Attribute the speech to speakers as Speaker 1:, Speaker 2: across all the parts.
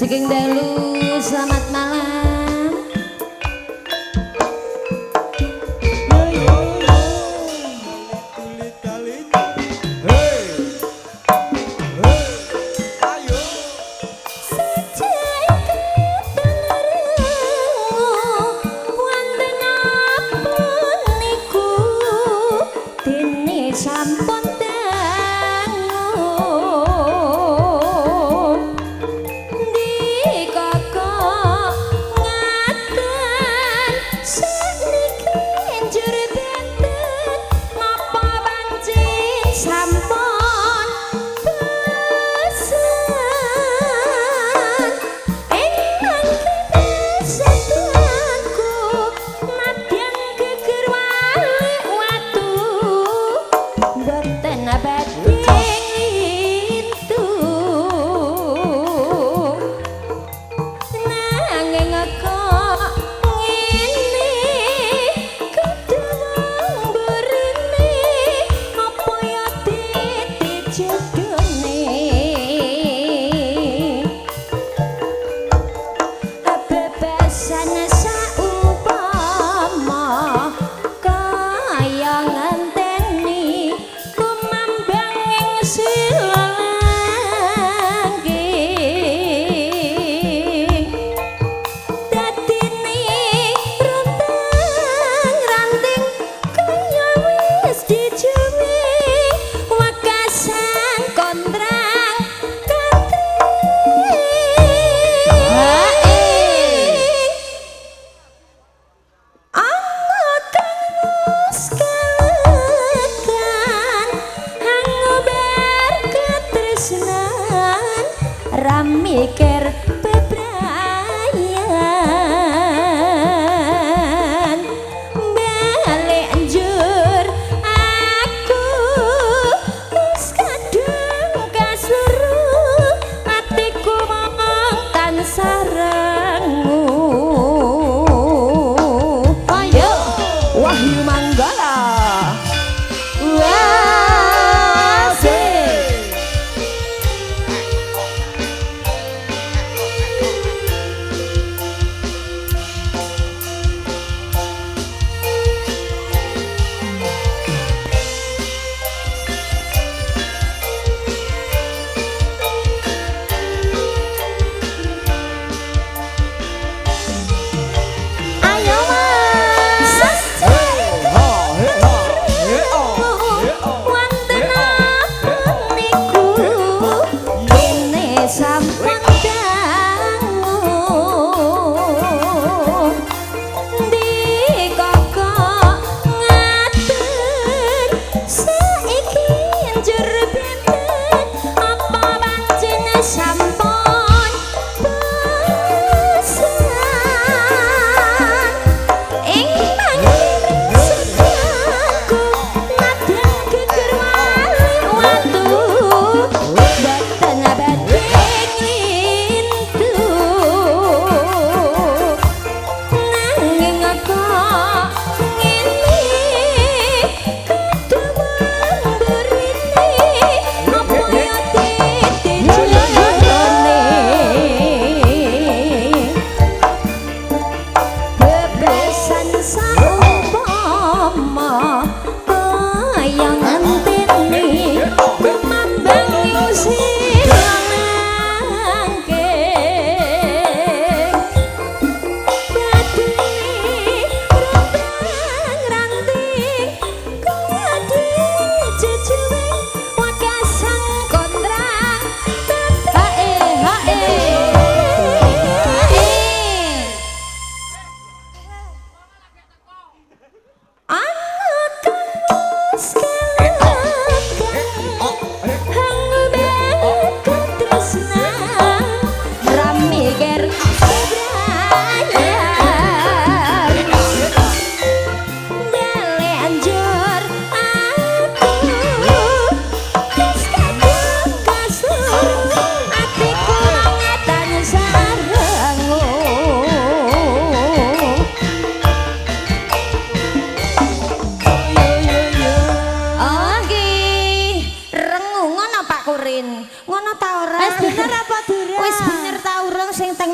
Speaker 1: Saking dalu selamat malam. Sampun mikir bebrayan balik njur aku wis kadung kasuru atiku mong tansah rengu ayo Wahyu Manggala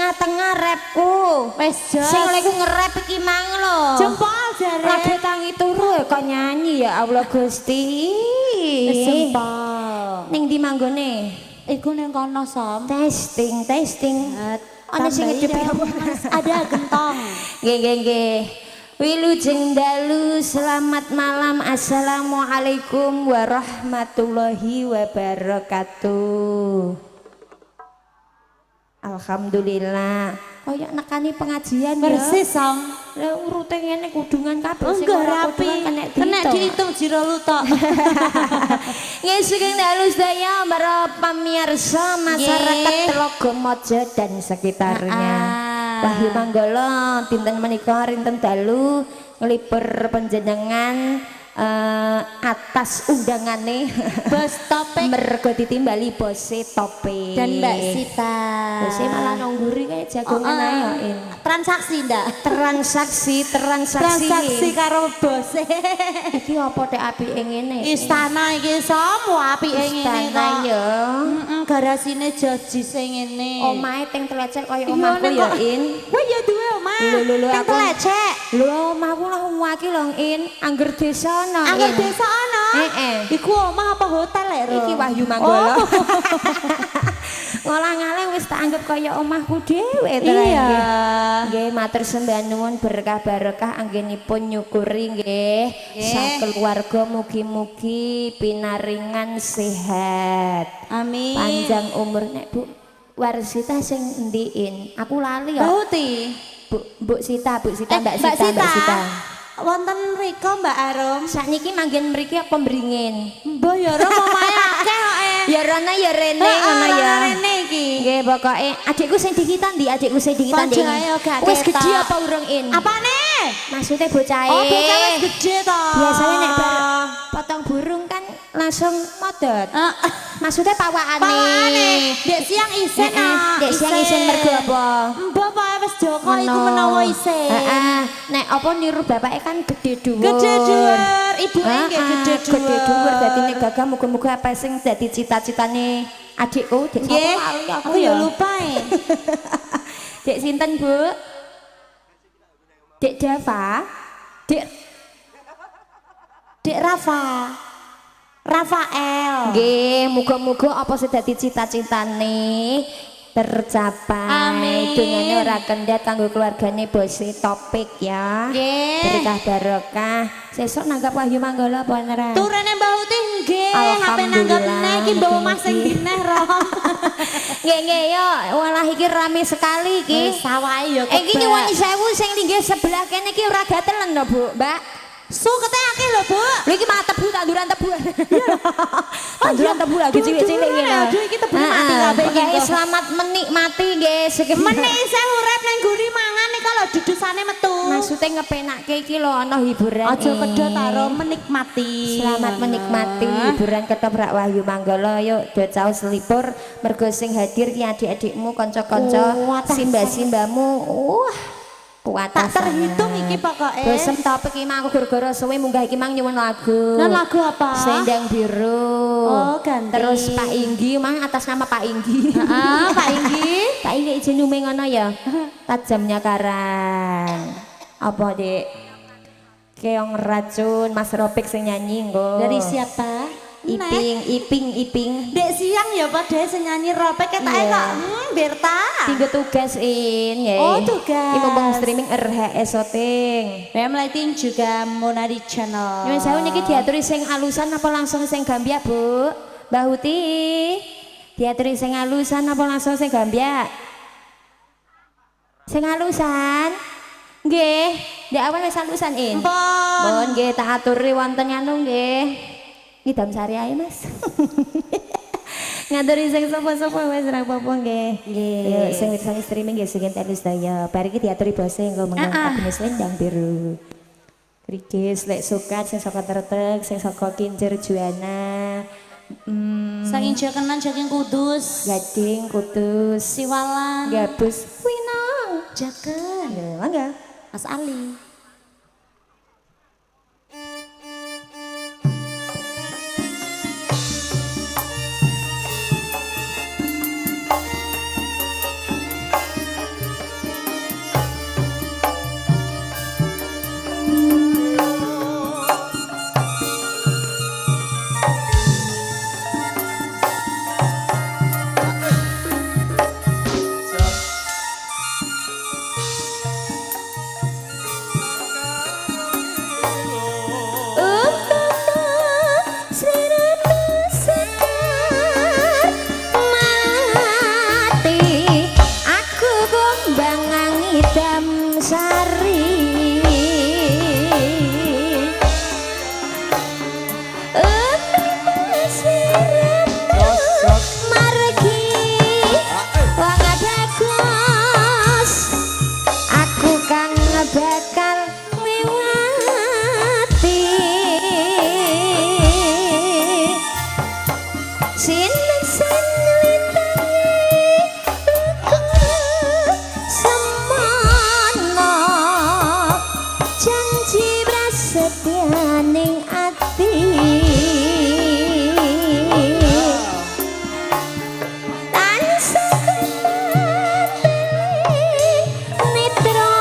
Speaker 1: tengah-tengah rapku.
Speaker 2: Wes jos.
Speaker 1: Sing lagi nge-rap iki mang lho.
Speaker 2: Jempol jare.
Speaker 1: Lagi tangi turu kok nyanyi ya Allah Gusti.
Speaker 2: Wes jempol.
Speaker 1: Ning ndi manggone?
Speaker 2: Iku ning kono Som.
Speaker 1: Testing. Ana sing ngedepi
Speaker 2: ada gentong.
Speaker 1: Nggih. Wilujeng dalu, selamat malam, assalamualaikum warahmatullahi wabarakatuh. Alhamdulillah. Kayak nekani pengajian ya.
Speaker 2: Persis Som.
Speaker 1: Lah urute ngene kudungan kabeh sing
Speaker 2: Enggak
Speaker 1: ora
Speaker 2: rapi.
Speaker 1: kudungan
Speaker 2: Kena dihitung jero lu tok.
Speaker 1: Nggih sugeng dalu sedaya para pamirsa masyarakat Telaga Mojo dan sekitarnya. Wahyu Manggala dinten menika rinten dalu nglipur panjenengan atas undangane
Speaker 2: Bos Topik
Speaker 1: mergo ditimbali bose Topik
Speaker 2: dan Mbak Sita.
Speaker 1: Bose malah nongguri kayak jagongan ae kok in.
Speaker 2: Transaksi ndak?
Speaker 1: Transaksi
Speaker 2: karo bose.
Speaker 1: Iki apa tek apike ngene?
Speaker 2: Istana iki semua apike ngene
Speaker 1: Istana
Speaker 2: kok.
Speaker 1: ya.
Speaker 2: Garasine joji sing ngene.
Speaker 1: Omahe teng Telecek kaya omahku ya in.
Speaker 2: Wah ya duwe omah.
Speaker 1: Lho
Speaker 2: Teng
Speaker 1: aku
Speaker 2: Telecek.
Speaker 1: Lho omahku lah waki lho in angger desa ana.
Speaker 2: Angger desa ana.
Speaker 1: Heeh.
Speaker 2: Iku omah apa hotel lek, Ro?
Speaker 1: Iki Wahyu Manggala. Ngolah-ngalih wis tak anggap kaya omahku dhewe to.
Speaker 2: Iya.
Speaker 1: Nggih matur sembah nuwun berkah barokah anggenipun nyukuri nggih. Sak keluarga mugi-mugi pinaringan sehat.
Speaker 2: Amin.
Speaker 1: Panjang umur nek Bu Warsita sing ndiin. Aku lali ya.
Speaker 2: Bauti.
Speaker 1: Mbok Sita, Mbak Sita.
Speaker 2: Mbak Sita. Wonten mriko Mbak Arum.
Speaker 1: Sakniki manggen mriki apa mringin?
Speaker 2: Mbah ya ora omahe akeh kok.
Speaker 1: Ya rene ya rene ngono ya.
Speaker 2: Rene iki.
Speaker 1: Nggih pokoke adikku sing dikitan ndi? Adikku sing dikitan ndi?
Speaker 2: Pojoke gak
Speaker 1: Wis
Speaker 2: ketok.
Speaker 1: gedhe apa urung in?
Speaker 2: Apane?
Speaker 1: Maksudnya bocahe.
Speaker 2: Oh, bocah wis gedhe to.
Speaker 1: Biasanya nek bar potong burung kan langsung modot. Maksudnya pawakane.
Speaker 2: Pawakane. Dek siang isen ah.
Speaker 1: Dek siang isen mergo apa?
Speaker 2: Mbah wae wis Joko iku menawa isen.
Speaker 1: Heeh. Nek apa niru bapake kan gede dhuwur.
Speaker 2: Gede dhuwur. Ibuke nggih gede dhuwur.
Speaker 1: Gede dhuwur dadi nek gagah muga-muga apa sing dadi cita-citane adikku. Dek
Speaker 2: Nggih.
Speaker 1: sapa
Speaker 2: Aku ya lupa e.
Speaker 1: Dek sinten, Bu? Dek Dava?
Speaker 2: Dek Rafa. Rafael.
Speaker 1: Nggih, muga-muga apa sing dadi cita-citane tercapai.
Speaker 2: Amin.
Speaker 1: Dungane ora kendhat kanggo keluargane Bose Topik ya.
Speaker 2: Nggih.
Speaker 1: Berkah barokah. Sesuk nanggap Wahyu Manggala apa ora?
Speaker 2: Turene Mbak Uti nggih, HP nanggap neh iki mbok omah sing dineh Rom.
Speaker 1: Nggih yo, walah iki rame sekali iki.
Speaker 2: Sawahe ya
Speaker 1: Iki nyuwun sewu sing linggih sebelah kene iki ora gatelen lho, Bu, Mbak.
Speaker 2: Sukete akeh lho, Bu.
Speaker 1: Lha iki malah tebu tanduran tebu. Tanduran tebu lagi cilik-cilik ngene.
Speaker 2: Aduh iki tebu mati kabeh iki.
Speaker 1: Oke, selamat menikmati nggih.
Speaker 2: Menik isih urip ning guri mangan iki lho dudusane metu.
Speaker 1: Maksudnya ngepenakke iki lho ana hiburan.
Speaker 2: Aja kedot karo menikmati.
Speaker 1: Selamat menikmati hiburan ketoprak Wahyu Manggala. Yuk do caos selipur mergo sing hadir ki adik-adikmu, kanca-kanca, simbah-simbahmu. Kuat
Speaker 2: Tak terhitung iki pokoke.
Speaker 1: Bosem Topik iki mang gara-gara suwe munggah iki mang nyuwun lagu.
Speaker 2: Nah, lagu apa?
Speaker 1: Selendang Biru.
Speaker 2: Oh, ganti.
Speaker 1: Terus Pak Inggi mang atas nama Pak Inggi.
Speaker 2: Heeh, Pak Inggi.
Speaker 1: Pak Inggi izin nume ngono ya. Tajamnya karang. Apa, Dik? Keong racun Mas Ropik sing nyanyi nggo.
Speaker 2: Dari siapa?
Speaker 1: Iping.
Speaker 2: Dek siang ya padahal sing nyanyi Ropek ketake kok. Berta.
Speaker 1: Tinggo tugas in ya.
Speaker 2: Oh, tugas.
Speaker 1: Iku bang streaming RHS Soting.
Speaker 2: Lighting juga Monadi Channel.
Speaker 1: Nyuwun sewu niki diaturi sing alusan apa langsung sing gambyak, Bu? Mbah Huti. Diaturi sing alusan apa langsung sing gambyak? Sing alusan. Nggih, ndek awal wis alusan in. Pun nggih tak aturi wonten anu nggih. Ngidam sari ae, Mas. Ngaturi sing sapa-sapa wis ora apa-apa nggih. Nggih. Sing streaming nggih sing telu sedaya. Bar iki diaturi bose engko mengko Agnes Selendang Biru. Krikis lek sukat sing saka Tretek, sing saka Kincir Juana.
Speaker 2: Saking Jakenan, saking Kudus,
Speaker 1: Gading, Kudus,
Speaker 2: Siwalan,
Speaker 1: Gabus, Winong,
Speaker 2: Jaken,
Speaker 1: mangga.
Speaker 2: Mas Ali.
Speaker 1: Setianing ati tansah nitra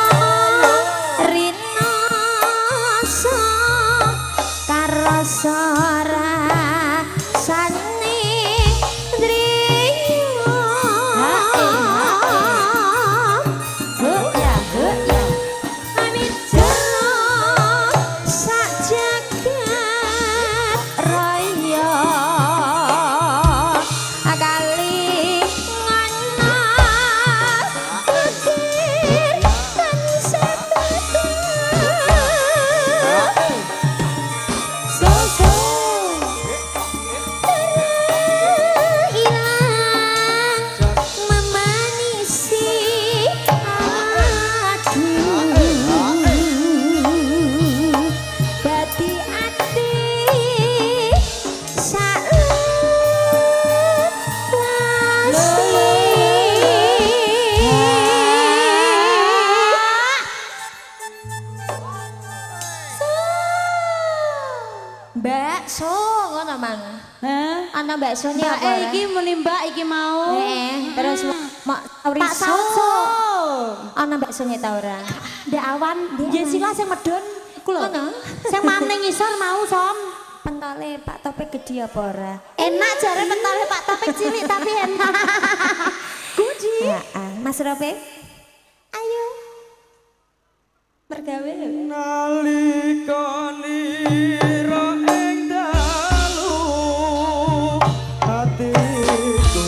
Speaker 1: rinoso karo sarasane driya bakso ngono mang. Ana baksone apa?
Speaker 2: Iki muni Mbak iki mau.
Speaker 1: Terus mak
Speaker 2: Pak Sauso.
Speaker 1: Ana baksone ta ora?
Speaker 2: Ndek awan, Jessica sing medun iku lho.
Speaker 1: Ngono.
Speaker 2: Sing maning ngisor mau, Som.
Speaker 1: Pentole Pak Topik gede apa ora?
Speaker 2: Enak jare pentole Pak Topik cilik tapi enak. Gudi.
Speaker 1: Heeh, Mas Rope. Ayo. Bergawe lho.
Speaker 3: Nalikane ra ing dalu atiku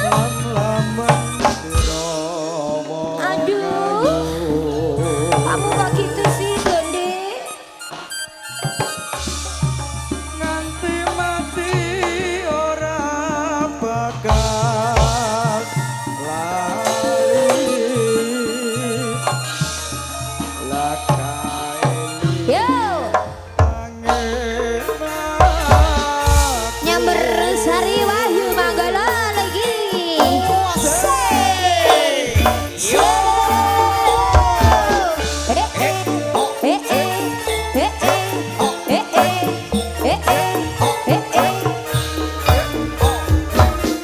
Speaker 3: lam-laman dirawa.
Speaker 1: Aduh. Kamu kok gitu sih, Donde?
Speaker 3: Nganti mati ora bakal lali lakaeli
Speaker 1: Yo, nyamber Sari Wahyu Manggala lagi.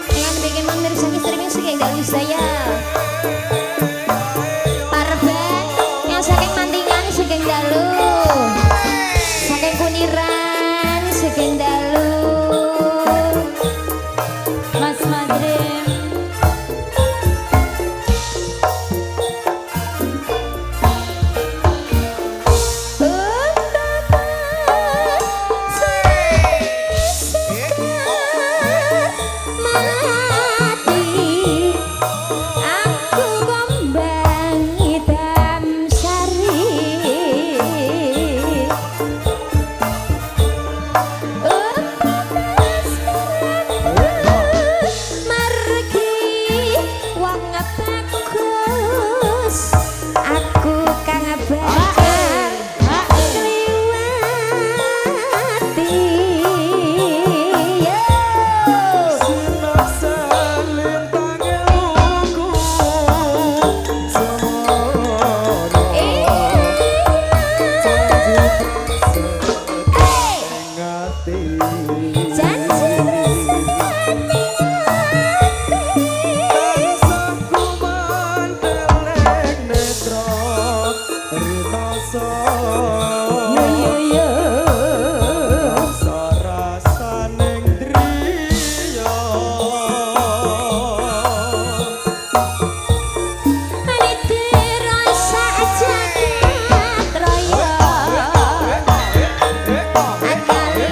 Speaker 1: Dengan bikin mandir sangi streaming saking dalu saya. Parben yang saking mandingan saking dalu. Saking kuniran saking dalu.
Speaker 2: Mas Madrim.
Speaker 1: Aku kembang hitam sari. Margi wong bagus. Aku kang bakal kliwati. Yo.
Speaker 3: sinak salintange luku semono ngati Saku mantelek netra rinoso sarasaning driya
Speaker 1: Akali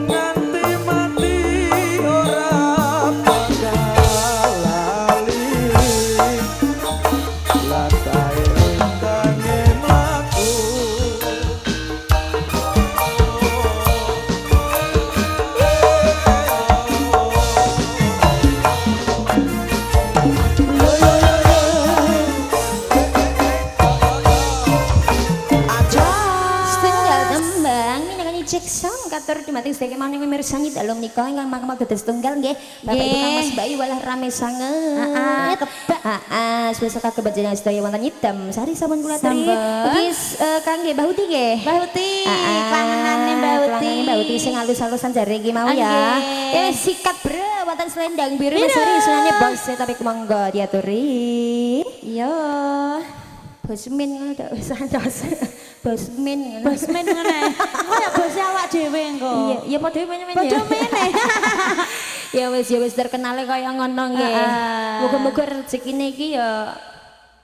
Speaker 3: nganti mati ora bakal lali latae tange mlaku
Speaker 1: Setunggal tembang minangka Jackson katur dumateng sedaya maneh mirsani dalem nika ingkang mangkemang dados tunggal nggih Bapak Ibu Kang Mas Bayu walah rame sanget. Heeh, swasa kakebajan sedaya wonten nyidam sari sampun kula aturi. Iki kangge Mbah Uti nggih.
Speaker 2: Mbah Uti, kangenane Mbah Uti.
Speaker 1: Kangenane Mbah Uti sing alus-alusan jare iki mau ya. Sikat bro wonten selendang biru sari sunane bos tapi monggo diaturi. Iya. Bosmin ngono tok wis antos. Bosmin ngono.
Speaker 2: Bosmen ngene. Kaya bos awak dhewe engko.
Speaker 1: Iya, ya padha meneh.
Speaker 2: Padha meneh.
Speaker 1: Ya wis terkenal kaya ngono nggih. Muga-muga rezekine iki ya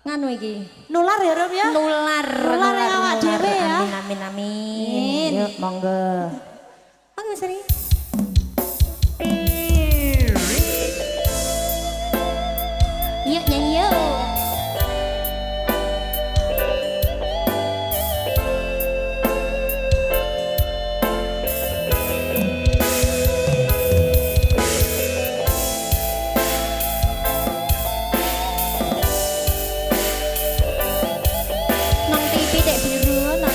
Speaker 1: nganu iki.
Speaker 2: Nular ya Rom ya.
Speaker 1: Nular
Speaker 2: yang awak dhewe ya.
Speaker 1: Amin amin. Yuk monggo. Monggo Sari. Yuk nyanyi yuk. Nang TV dek biru nang.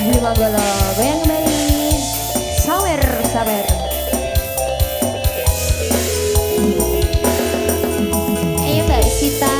Speaker 1: Lima golo goyang kembali. Sawer sawer. Ayo Mbak Sita.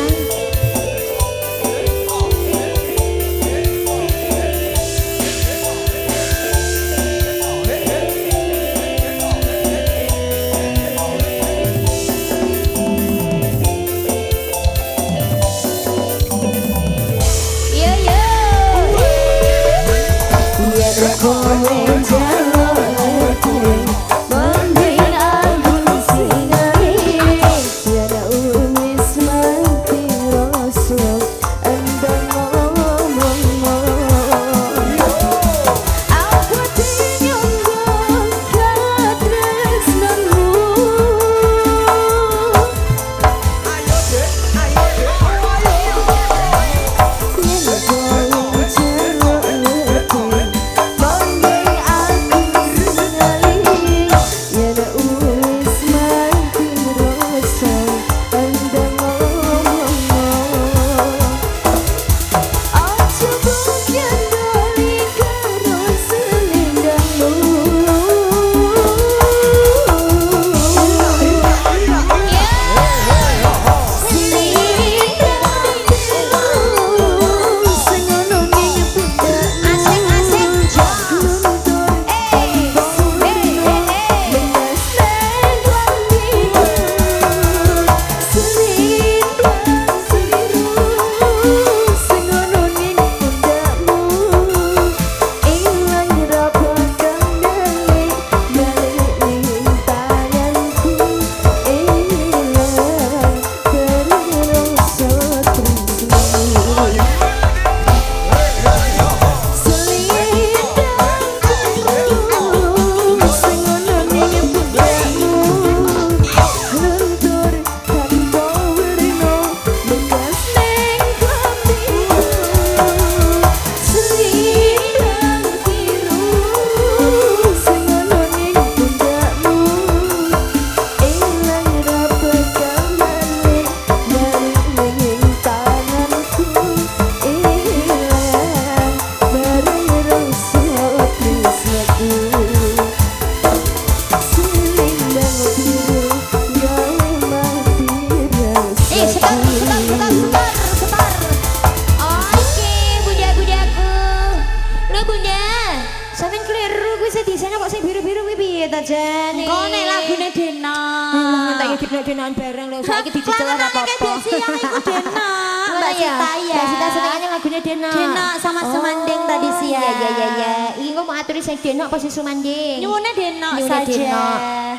Speaker 2: Kok nek lagune Dena.
Speaker 1: Tak yo dina-dinaan bareng lho saiki dicicil ora apa-apa.
Speaker 2: Siang iku Dena. Mbak Sita ya.
Speaker 1: Mbak Sita senengane lagune Dena.
Speaker 2: Dena sama Sumanding tadi siang.
Speaker 1: Iya. Iki engko mau aturi sing Dena apa sing Sumanding?
Speaker 2: Nyuwune Dena
Speaker 1: Nyuwune
Speaker 2: saja.
Speaker 1: Dena.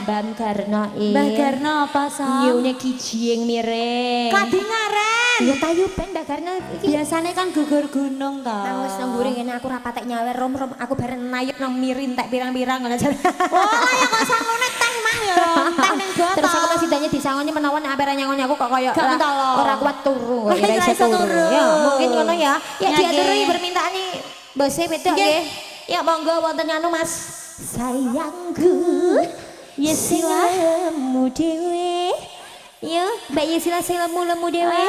Speaker 1: Mbak Garno
Speaker 2: Mbak Garno apa Sam?
Speaker 1: Nyuwune kijing miring.
Speaker 2: Kadingaren.
Speaker 1: Ya tayu ben Mbak Garno iki.
Speaker 2: Biasane kan gugur gunung to.
Speaker 1: Nang wis nang mburi ngene aku rapatek nyawer rom-rom aku bareng nayut nang mirin tak pirang-pirang ngono jar.
Speaker 2: Oh, ya kok sangone teh mah ya. Teh ning botol.
Speaker 1: Terus aku masih tanya disangoni menawan ampere nyangoni aku kok koyo
Speaker 2: Gak mentolo.
Speaker 1: ora kuat turu,
Speaker 2: Ora iso turu.
Speaker 1: Ya, mungkin ngono ya. Ya
Speaker 2: Ya,
Speaker 1: diaturi
Speaker 2: nggih.
Speaker 1: permintaane bose wedok nggih. Ya monggo wonten anu Mas. Sayangku, Yesilamu dewe. Ya, Mbak Yesila lemu dewe.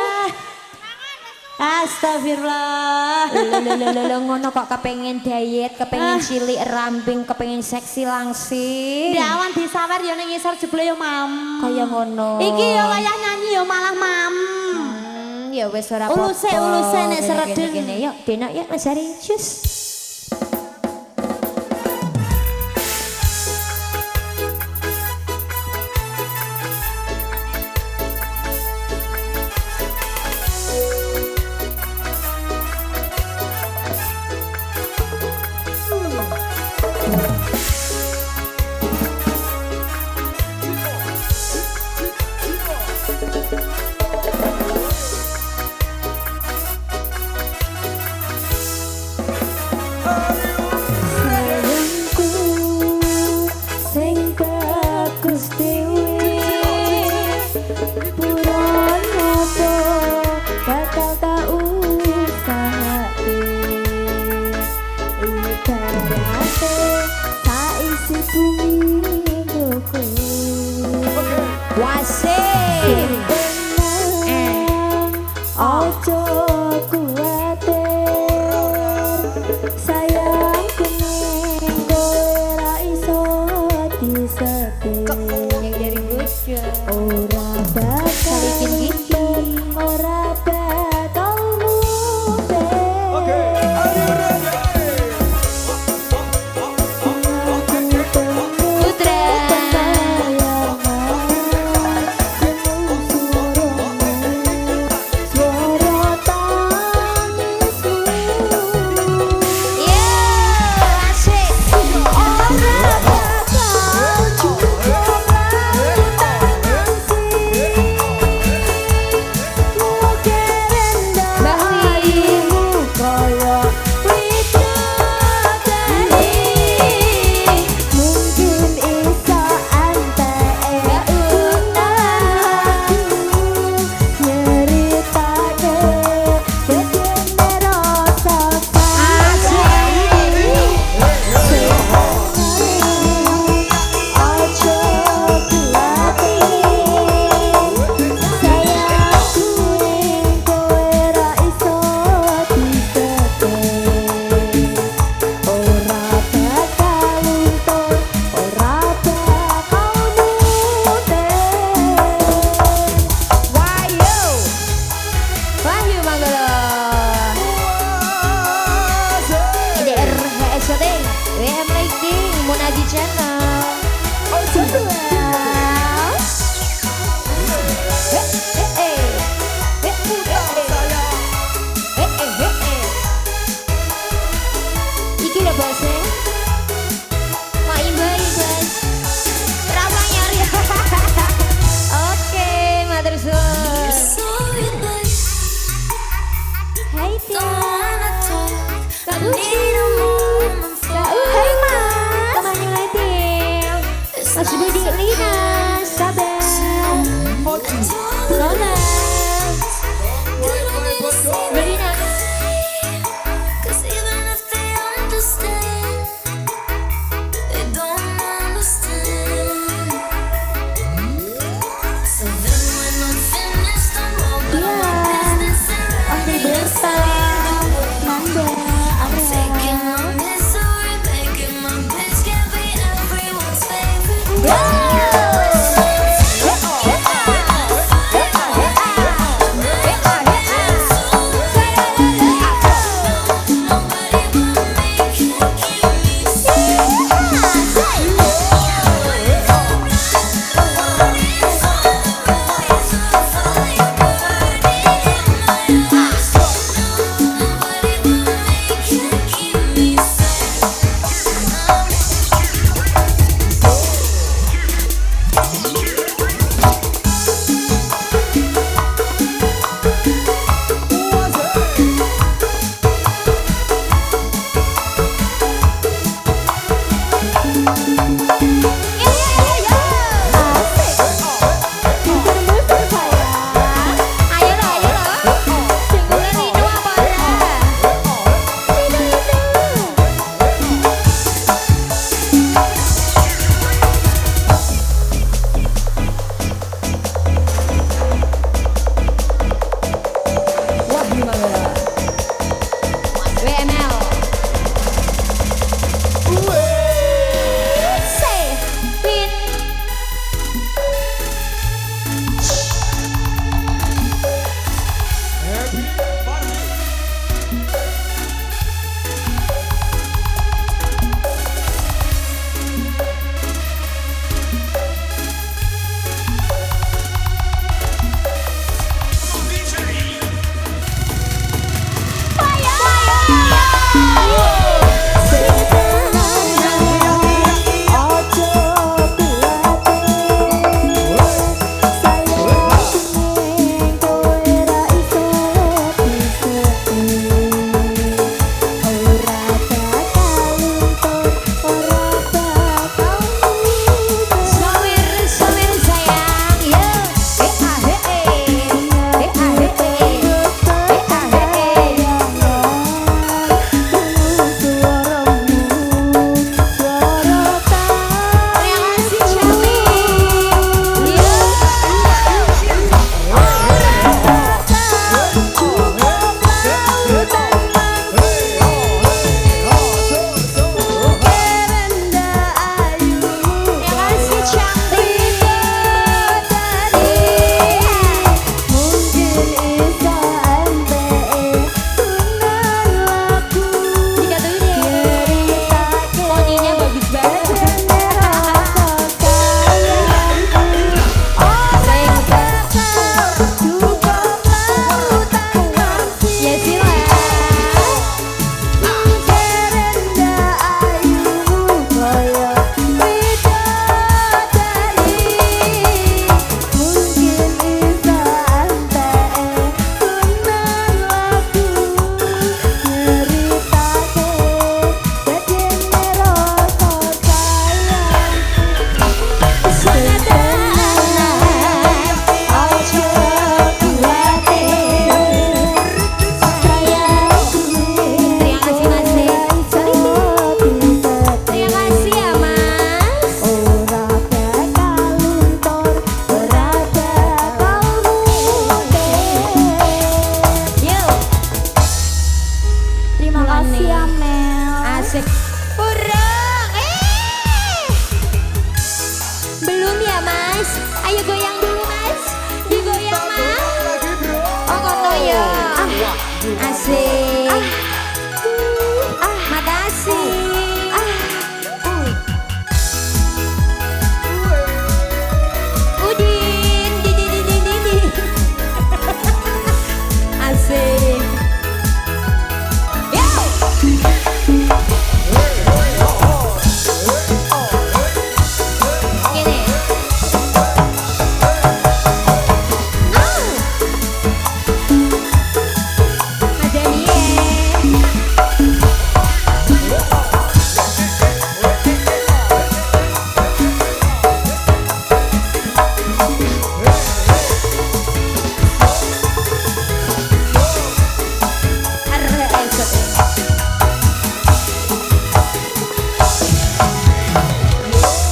Speaker 2: Astagfirullah.
Speaker 1: Lho ngono kok kepengen diet, kepengen cilik ramping, kepengen seksi langsing.
Speaker 2: Dawan disawer ya ning ngisor jebule ya mam.
Speaker 1: Kaya ngono.
Speaker 2: Iki ya wayah nyanyi ya malah mam.
Speaker 1: Ya wis ora apa-apa.
Speaker 2: Uluse nek seredeng.
Speaker 1: Gini, yuk, Dena yuk Mas Hari. Cus. Wahyu Manggala. IDR HSOT, WM Lighting, Munaji Channel. Oh, iki udah bahasa. Mak Imbay guys. Rasa nyari. Oke, matur suwun. Hai Tia. Kak Uci. Hai Mas. Temannya lagi. Mas Budi Lina. Sabar. Lola. Lina.
Speaker 2: Ayo goyang dulu mas, digoyang mas. Oh kono ya.
Speaker 1: Asik. Makasih. Udin, di. Asik. Yo. Gini. Ada nih.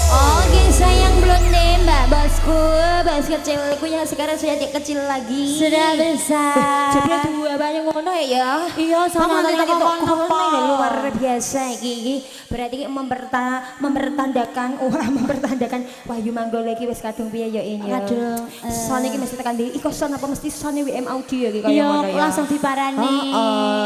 Speaker 1: Oke sayang blonde mbak bosku, bos kecilku yang sekarang sudah adik kecil lagi.
Speaker 2: Sudah besar.
Speaker 1: Jadinya dua banyak ngono ya.
Speaker 2: Iya, sama
Speaker 1: Penonton
Speaker 2: kita
Speaker 1: kita
Speaker 2: ngomong
Speaker 1: kono
Speaker 2: apa?
Speaker 1: ini luar biasa iki. Berarti mempertandakan Wahyu Manggolo iki wis kadung piye ya ini.
Speaker 2: Kadung,
Speaker 1: Soalnya iki mesti tekan di son apa mesti sone WM audio iki kaya
Speaker 2: Iya,
Speaker 1: ngono ya.
Speaker 2: langsung diparani.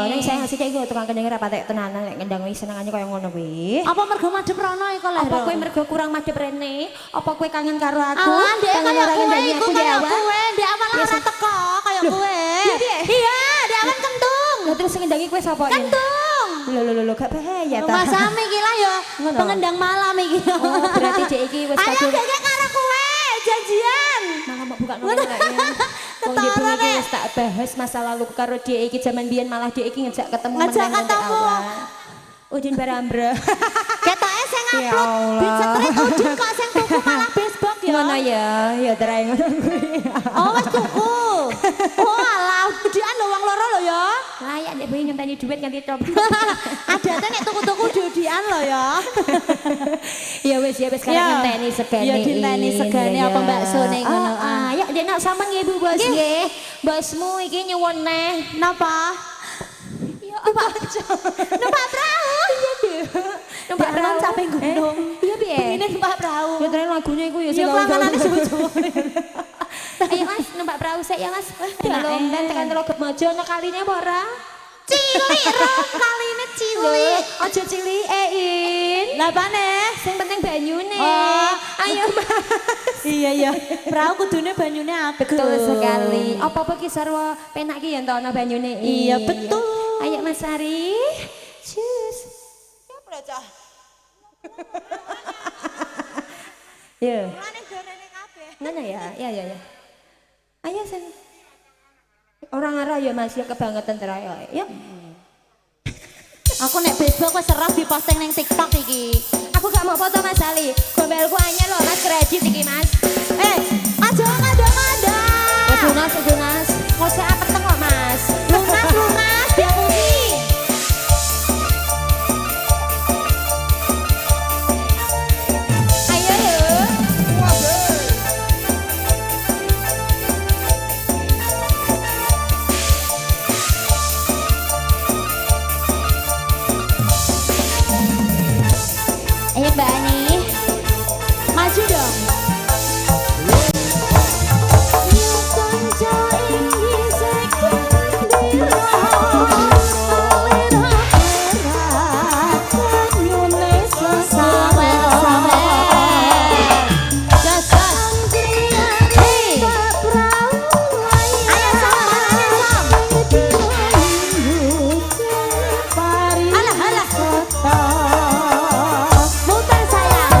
Speaker 1: Ning saya ngasih iki tukang kedenger apa tek tenanan nek ngendang wis senengane kaya ngono kuwi.
Speaker 2: Apa mergo madhep rono iku lho?
Speaker 1: Apa kowe mergo kurang madhep rene? Apa kowe kangen karo aku?
Speaker 2: Alah, Dek,
Speaker 1: Kangen
Speaker 2: kaya
Speaker 1: ora
Speaker 2: kowe
Speaker 1: ngendangi
Speaker 2: iku
Speaker 1: aku
Speaker 2: kaya
Speaker 1: ya, Wak?
Speaker 2: kowe, Dek awal ora teko kaya
Speaker 1: Loh,
Speaker 2: kowe.
Speaker 1: iya, piye?
Speaker 2: Iya, Dek awal kentung.
Speaker 1: Lah terus sing ngendangi kowe sapa ini?
Speaker 2: Kentung.
Speaker 1: Lho gak bahaya ta.
Speaker 2: Rumah sami iki lah ya,
Speaker 1: Ngono.
Speaker 2: pengendang malam iki.
Speaker 1: Oh, berarti Dek iki wis
Speaker 2: Ayo
Speaker 1: kadung
Speaker 2: Dek karo kowe, janjian.
Speaker 1: malah mau buka nomor lek ya. Wong ibu
Speaker 2: Ketara,
Speaker 1: iki
Speaker 2: Nek.
Speaker 1: wis tak bahas masa lalu karo Dek iki jaman biyen malah Dek iki ngejak ketemu
Speaker 2: Ngejak
Speaker 1: meneng nanti
Speaker 2: ketemu.
Speaker 1: awal. Udin Barambra.
Speaker 2: Ketoke sing
Speaker 1: Ya
Speaker 2: upload
Speaker 1: Allah.
Speaker 2: beat street Udin kok sing tuku malah besok ya.
Speaker 1: Ngono ya terae ngono kuwi.
Speaker 2: Oh wis tuku. Oh alah Udian lho wong loro lho ya.
Speaker 1: Layak nek boy ngenteni duit nganti top.
Speaker 2: Adate nek tuku-tuku Udian lho ya.
Speaker 1: Ya wis sekarang ngenteni segane.
Speaker 2: Ya dinteni segane
Speaker 1: Iya,
Speaker 2: apa
Speaker 1: iya.
Speaker 2: mbakso ning ngono.
Speaker 1: Ya dek nak sama nggih Bu Bos nggih. Bosmu iki nyuwun neh.
Speaker 2: Napa?
Speaker 1: Ya apa?
Speaker 2: Numpak perahu.
Speaker 1: Iya deh. Numpak
Speaker 2: Jalan
Speaker 1: perahu.
Speaker 2: sampai gunung.
Speaker 1: Iya piye?
Speaker 2: Ini numpak perahu.
Speaker 1: Ya tren lagunya iku ya
Speaker 2: Ya kelanganane
Speaker 1: suwe-suwe. Ayo Mas, numpak perahu sik ya Mas.
Speaker 2: enak,
Speaker 1: Lomben tekan Telogomojo ana kaline apa ora?
Speaker 2: Cilik rong kaline cilik.
Speaker 1: Aja cilikein.
Speaker 2: Lah pane?
Speaker 1: Sing penting banyune.
Speaker 2: Oh.
Speaker 1: Ayo Mas.
Speaker 2: Iya ya. Perahu kudune banyune agung.
Speaker 1: Betul sekali. Apa-apa ki sarwa penak ki ya entuk ana banyune.
Speaker 2: Iya, betul.
Speaker 1: Ayo Mas Ari. Cus. Ya. Mana ya? Ya. Ayo sen. Orang arah ya Mas ya kebangetan terayo. Ya.
Speaker 2: Aku nek Facebook wis serah diposting ning TikTok iki.
Speaker 1: Aku gak mau foto Mas Ali. Gombelku anyar loh Mas kredit iki Mas.
Speaker 2: Aja ngada-ngada.
Speaker 1: Lunas. Ngosek apa tengok Mas.
Speaker 2: Lunas diapungi.
Speaker 1: Ayo yuk.
Speaker 2: Ayo Mbak Ani. Maju dong. Muter sayang.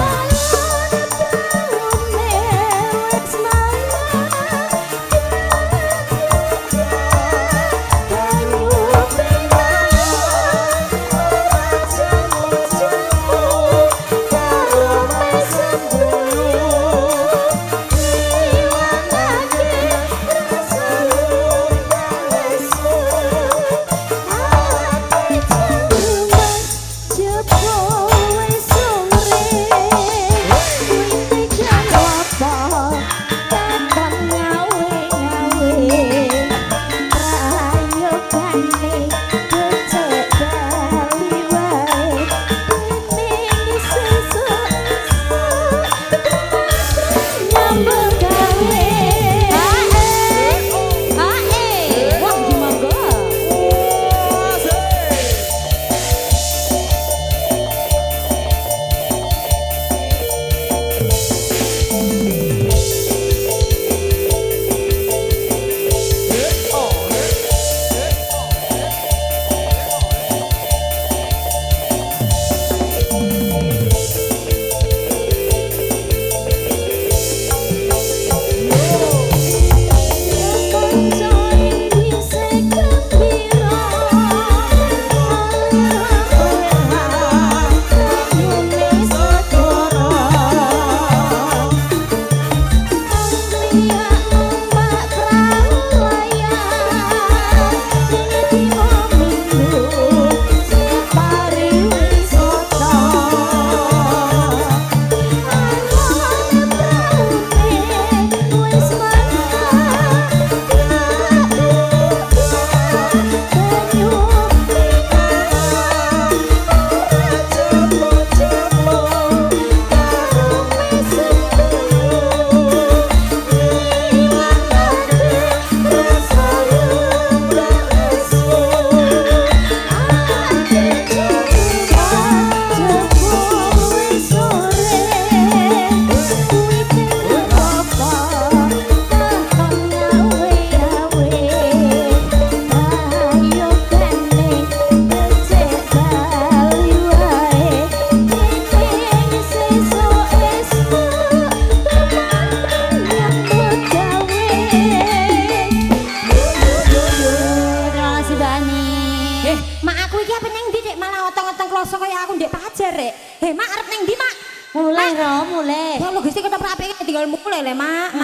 Speaker 1: mak aku iki apa nang ndi Dek malah otong-otong kloso kaya aku ndek pajar Rek. Mak arep nang ndi mak?
Speaker 2: Mulai ro, mulai.
Speaker 1: Ya logistik ketep rapi tinggal mulai le mak.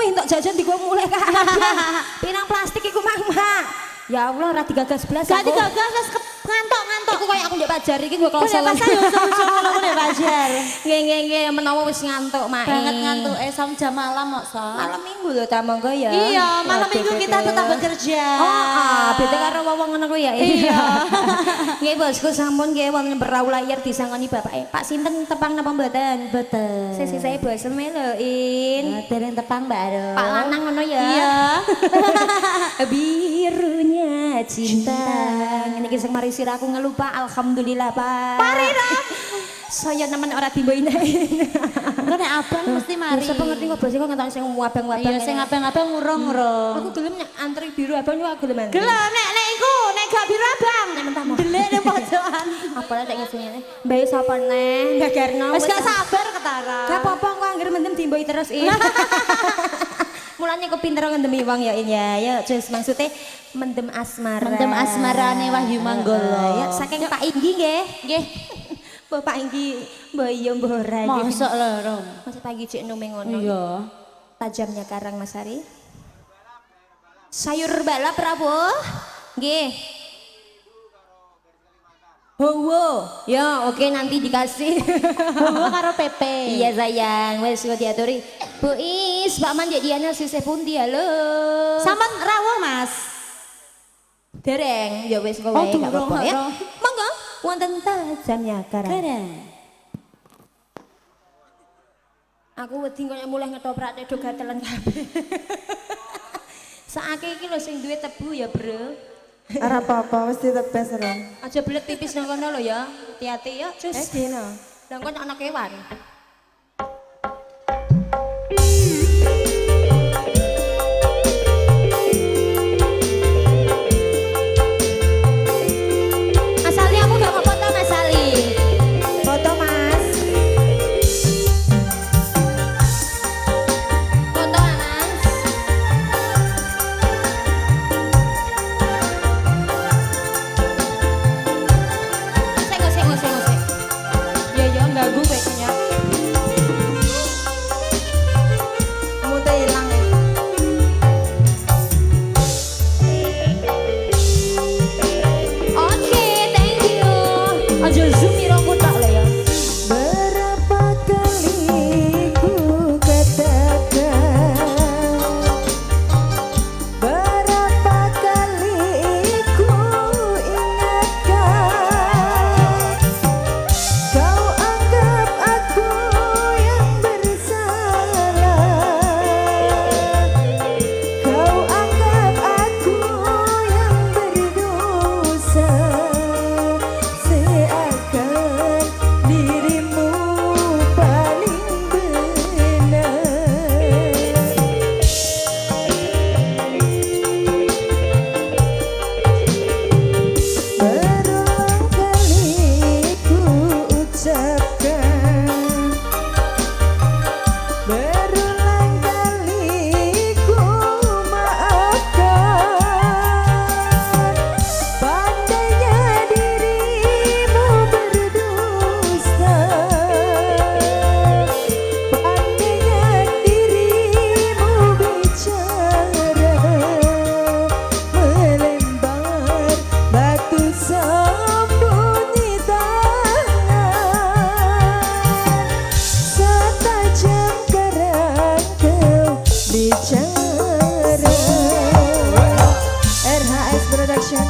Speaker 1: Entuk jajan digo mulai Kak. Pirang plastik iku mak. Ya Allah ora digagas blas
Speaker 2: Gak
Speaker 1: aku.
Speaker 2: digagas wis ngantuk-ngantuk.
Speaker 1: Iku kaya aku ndek pajar iki gue kloso.
Speaker 2: Kok pas yo ngono nek pajar.
Speaker 1: Nggih menawa wis ngantuk mak.
Speaker 2: Banget ngantuk sam jam malam kok, Son.
Speaker 1: Malam minggu lho ta monggo ya.
Speaker 2: Iya, malam minggu kita tetap bekerja.
Speaker 1: Beda karo wong ngono kuwi ya.
Speaker 2: Iya.
Speaker 1: Nggih bosku sampun nggih wong berau layar disangoni bapake. Pak sinten tepang napa mboten?
Speaker 2: Betul.
Speaker 1: Sesi saya bosen meloin.
Speaker 2: Dereng tepang baru.
Speaker 1: Pak lanang ngono ya.
Speaker 2: Iya.
Speaker 1: Birunya cinta. Ini kisah mari sira aku ngelupa alhamdulillah Pak.
Speaker 2: Mari dong.
Speaker 1: Saya nemen ora dimboin.
Speaker 2: Engko nek abang mesti mari.
Speaker 1: Siapa ngerti kok bos iku ngetokno sing abang-abang.
Speaker 2: Iya sing abang-abang ngurung-ngurung.
Speaker 1: Aku gelem nek antri biru abang yo aku gelem.
Speaker 2: Gelem nek iku nek gak biru abang. Delik ning pojokan.
Speaker 1: Apalah tak ngene. Mbak sapa neh? Gagarno.
Speaker 2: Wis gak sabar ketara.
Speaker 1: Gak apa-apa kok anggere mendem dimboi terus iki. Mulanya kepinter ngendemi wong ya ini ya. Ya terus maksudnya mendem asmara.
Speaker 2: Mendem asmarane Wahyu Manggolo.
Speaker 1: Ya saking Pak Inggi nggih.
Speaker 2: Nggih.
Speaker 1: Bapak Inggi mbok iya mbok ora.
Speaker 2: Mosok lho, Rom.
Speaker 1: Masa pagi cek nume ngono.
Speaker 2: Iya.
Speaker 1: Tajamnya karang Mas Ari. Sayur balap Prabowo. Nggih. Howo. Ya, oke nanti dikasih.
Speaker 2: Howo karo Pepe.
Speaker 1: Iya sayang, wes kok diaturi. Bu Is, Pak Man Diana sisih pundi halo.
Speaker 2: Sampean rawuh, Mas.
Speaker 1: Dereng, ya wes kok
Speaker 2: Oh,
Speaker 1: wae gak
Speaker 2: durung,
Speaker 1: apa-apa ya.
Speaker 2: durung.
Speaker 1: Monggo, wonten tajamnya karang.
Speaker 2: Dereng.
Speaker 1: Aku wedi kok mulai ngetoprak do gatelan kabeh. Saake iki lho sing duwe tebu ya, Bro.
Speaker 4: Ora apa-apa, wis ditebes ora.
Speaker 1: Aja belet pipis nang kono lho ya. Hati-hati ya, cus.
Speaker 4: Dino.
Speaker 1: Lah kok anak kewan. Asalnya aku gak mau foto Mas Ali.
Speaker 4: Foto Mas.
Speaker 1: Foto Mas. Sengok. Ya ganggu kayaknya.
Speaker 4: Mute ilang.
Speaker 1: Oke, thank you. Aja zoom irungku tak lah ya.
Speaker 4: Berapa kali ku katakan, berapa kali ku ingatkan, kau anggap aku yang bersalah, kau anggap aku yang berdosa, seakan dirimu paling benar. Berulang kali ku ucapkan, berulang kali ku maafkan, pandainya dirimu berdusta, pandainya dirimu bicara, melembar batu sembunyi tangan, setajam karang kau bicara. RHS Production.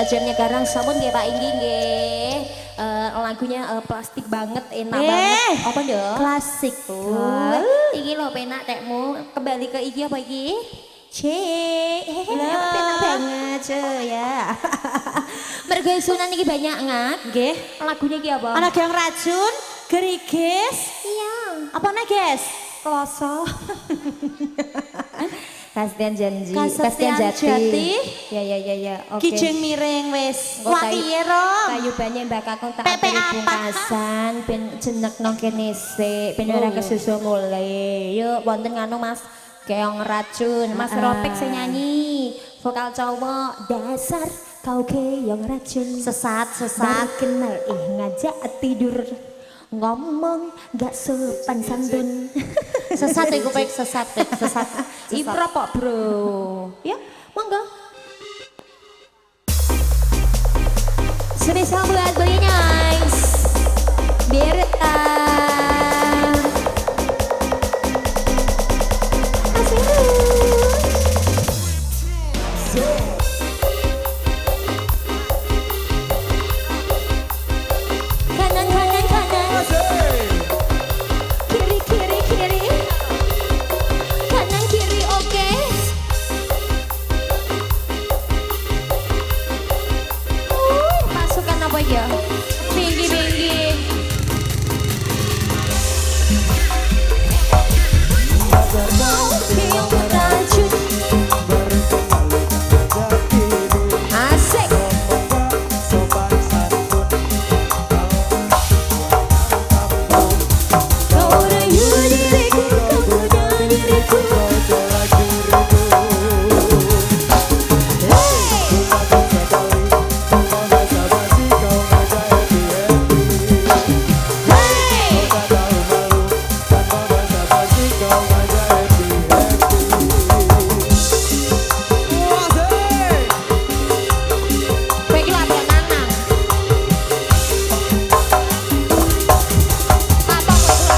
Speaker 1: jamnya Garang sampun nggih Pak Inggi nggih. Lagunya plastik banget, enak banget. Apa ndak?
Speaker 2: Klasik.
Speaker 1: Iki lho penak tekmu. Kembali ke iki apa iki? Penak banget ya. Mergo sunan iki banyak ngak.
Speaker 2: Nggih.
Speaker 1: Lagunya iki apa?
Speaker 2: Anak yang racun, gerigis.
Speaker 1: Iya.
Speaker 2: Apa nih guys?
Speaker 1: Kloso. Kastian janji,
Speaker 2: Kastian Jati.
Speaker 1: Ya. Oke.
Speaker 2: Kijing miring wis.
Speaker 1: Engko
Speaker 2: Wah piye Rom?
Speaker 1: Kayu banyak mbak kakung tak
Speaker 2: Pepe
Speaker 1: aturi
Speaker 2: apa?
Speaker 1: pungkasan ben jenek nang kene sik ben ora kesusu mulai. Yuk wonten nganu Mas Keong Racun, Mas Ropek sing nyanyi. Vokal cowok dasar kau keong racun.
Speaker 2: Sesat.
Speaker 1: Baru kenal ngajak tidur. Ngomong gak sopan santun.
Speaker 2: Sesat iku pek sesat.
Speaker 1: Impro kok bro. Ya, monggo. Spesial buat Boy Nice. Berta. Kanan. Kiri. Kanan kiri oke. Masukkan apa ya? Tinggi. Asik. Kau rayu diriku, kau goda diriku. Hey! Kowe iki latihan lanang. Apa kowe iki apa?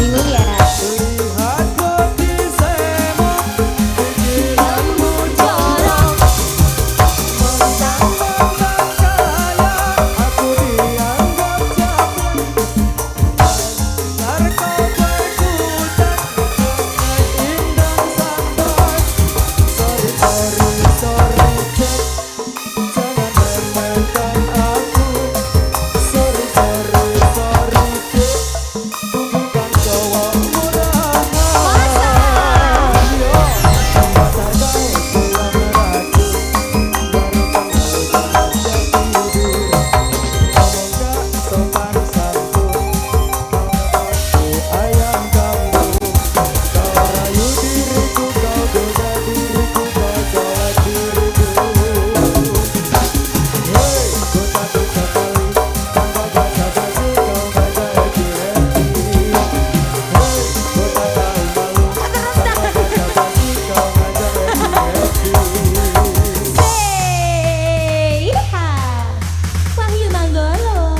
Speaker 1: Bingung ya, Ra? Kamu jorok. Iya. Wahyu Manggolo.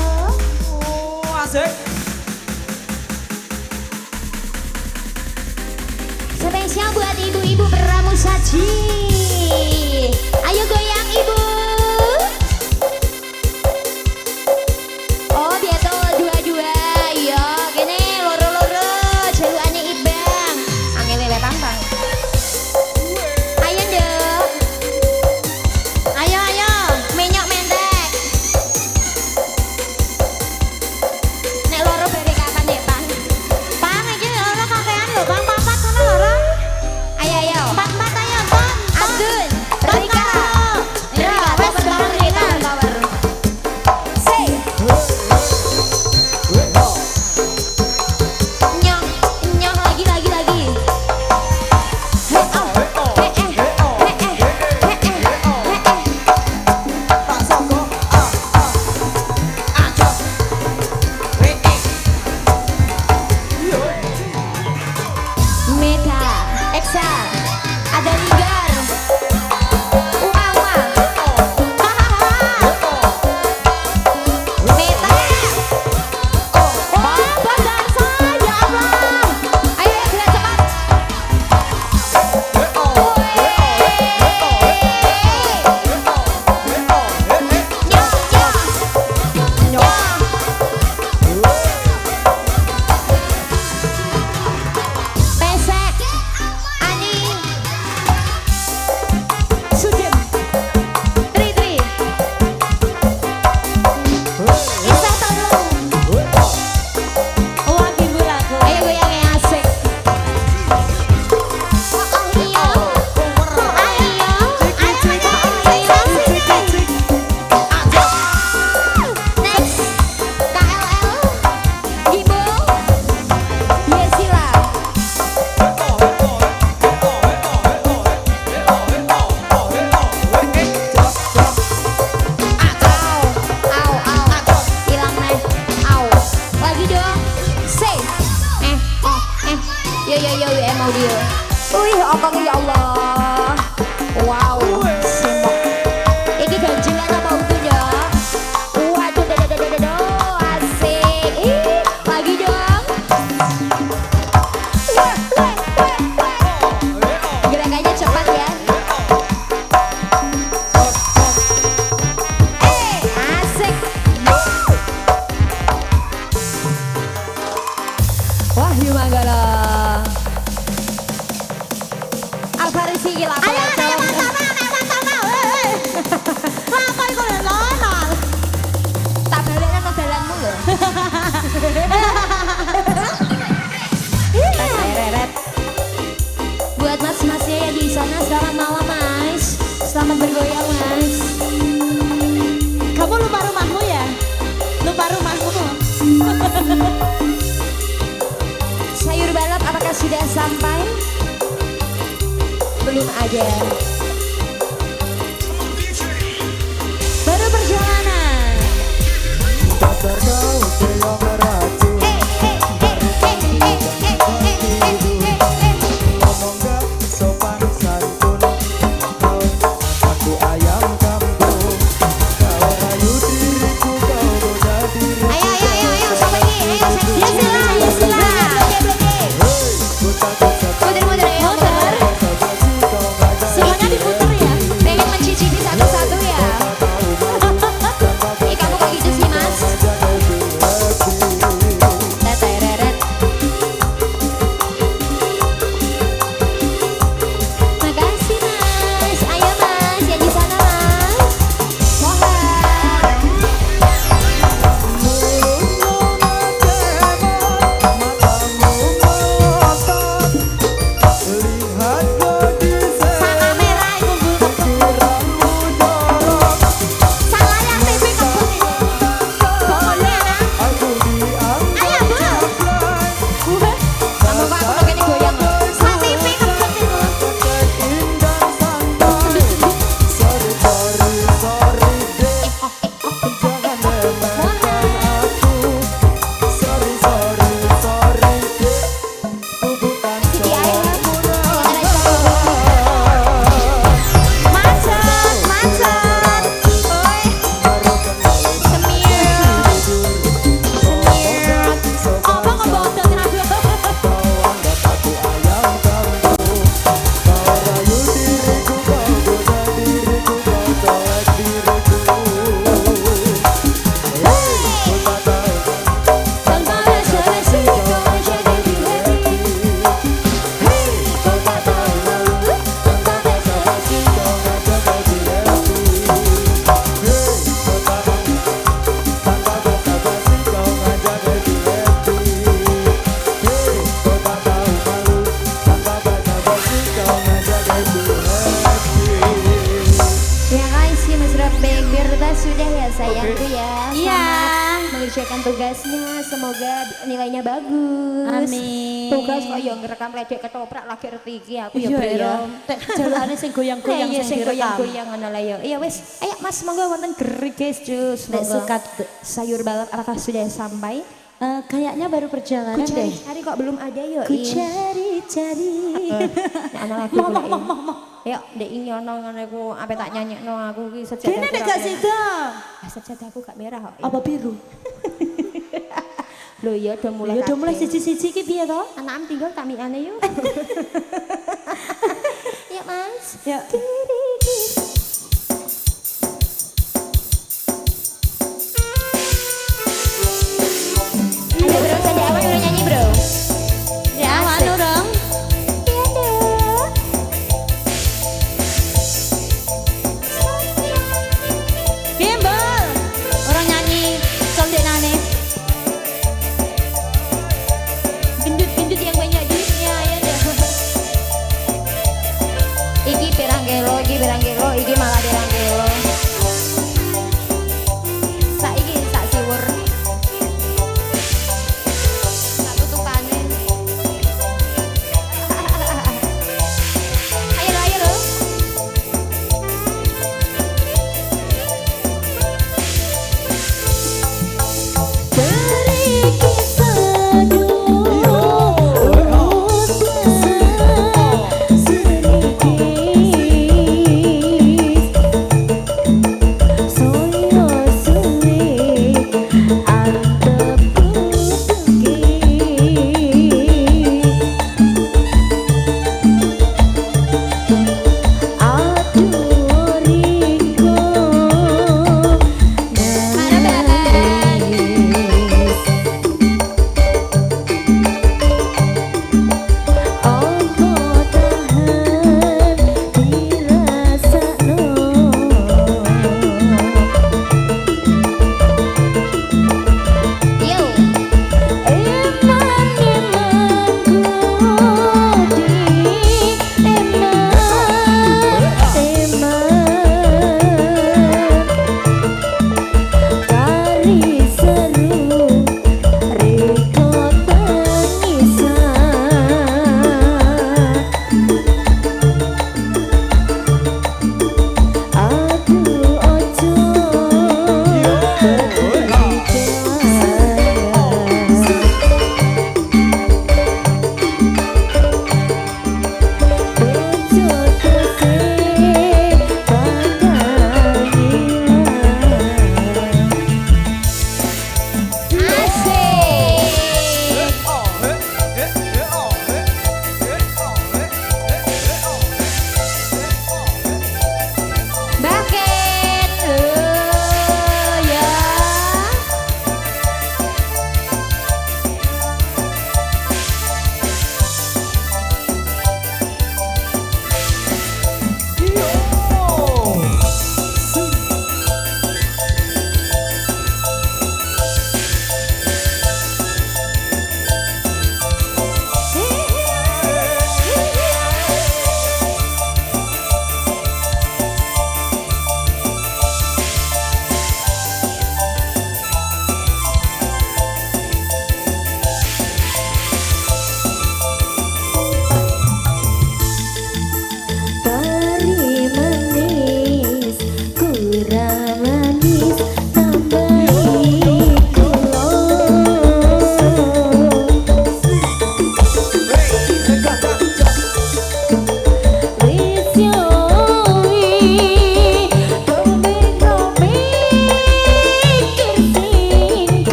Speaker 1: Spesial buat ibu-ibu beramu saji. Ayo goyang ibu. Oh dia tuh dua-dua. Iya, gini loro-loro. Jalukane ibang. Angin lele pang. Ayo dong. Ayo. Menyok mentek. Nek loro beri kapan ya pang? Pang iki loro kakean lho pang. Papat sana loro. Ayo.
Speaker 2: Empat ayo Tom.
Speaker 1: Yo WM Audio. Wih, okong ya Allah. Wow, simok. Iki ganjilan apa utuhnya? Waduh, asik. Ih, lagi dong. Gerakannya cepat ya. Asik. Wahyu Manggala. Alfarisi gila.
Speaker 2: Ayo, sama. Lama iku lho, nonol.
Speaker 1: Tak balik nang dalanmu lho. Reret. Buat mas-masnya yang di sana selamat malam mas. Selamat bergoyang mas.
Speaker 2: Kamu lupa rumahmu ya? Lupa rumahmu.
Speaker 1: Sayur balap apakah sudah sampai? Belum ada.
Speaker 2: Baru perjalanan.
Speaker 3: Dasar kau keong racun. Ngomong gak sopan santun. Kau aku ayam kampung. Kau rayu diriku, kau goda diriku.
Speaker 1: Ayo sampai ini. Ayo seksi.
Speaker 2: Ya sila.
Speaker 3: Hei, ku takut
Speaker 1: Muter ya. Muter.
Speaker 3: basa-basi kau ngajak.
Speaker 2: Semuanya diputer ya.
Speaker 1: Pengen mencicipi satu-satu ya. Ih kamu kok gitu sih mas? Reret. Makasih mas. Ayo mas, yang di sana mas. Mohon.
Speaker 2: Sama merah iku salah yang TV kebut ini. Pokoknya nah. Ayo bu.
Speaker 1: Kamu kok aku pakai goyang loh.
Speaker 2: Sa TV kebut itu.
Speaker 1: Siti air.
Speaker 2: Macet. Oi. Apa kok bodoh tenaga?
Speaker 1: Tanpa basa-basi kau ajak aku happy. Terima kasih Mas Robek, biar bebas sudah ya sayangku ya.
Speaker 2: Iya.
Speaker 1: Selamat mengerjakan tugasnya, semoga nilainya bagus.
Speaker 2: Amin.
Speaker 1: Tugas kok yang ngerekam ledek ketoprak lagi ngerti iki aku ya
Speaker 2: Iya
Speaker 1: Bre ya.
Speaker 2: jalane sing goyang-goyang
Speaker 1: Iya sing
Speaker 2: sing direkam.
Speaker 1: goyang-goyang ngono lah ya. Iya wis, ayo Mas monggo wonten gerges jus.
Speaker 2: Nek sukat
Speaker 1: sayur balap apakah sudah sampai?
Speaker 2: kayaknya baru perjalanan
Speaker 1: Ku
Speaker 2: deh.
Speaker 1: cari kok belum ada yo.
Speaker 2: Ku cari-cari.
Speaker 1: Nek ana lagu golek. Yo, ndek iki ono ngene ku ape tak nyanyekno aku iki sejak
Speaker 2: Kene nek gak sida.
Speaker 1: Sejak aku gak merah kok.
Speaker 2: Apa biru?
Speaker 1: Lho ya udah mulai.
Speaker 2: Ya udah mulai
Speaker 1: kabeh.
Speaker 2: siji-siji ki piye to?
Speaker 1: Anak tinggal tamiane yuk. Ya Mas.
Speaker 2: Ya.
Speaker 1: Ada bro, ada apa yang udah nyanyi bro?
Speaker 2: Ya, anu dong. Gimbal. Orang nyanyi soldenane.
Speaker 1: Gendut-gendut yang banyak duitnya ya deh. Iki pirang kilo iki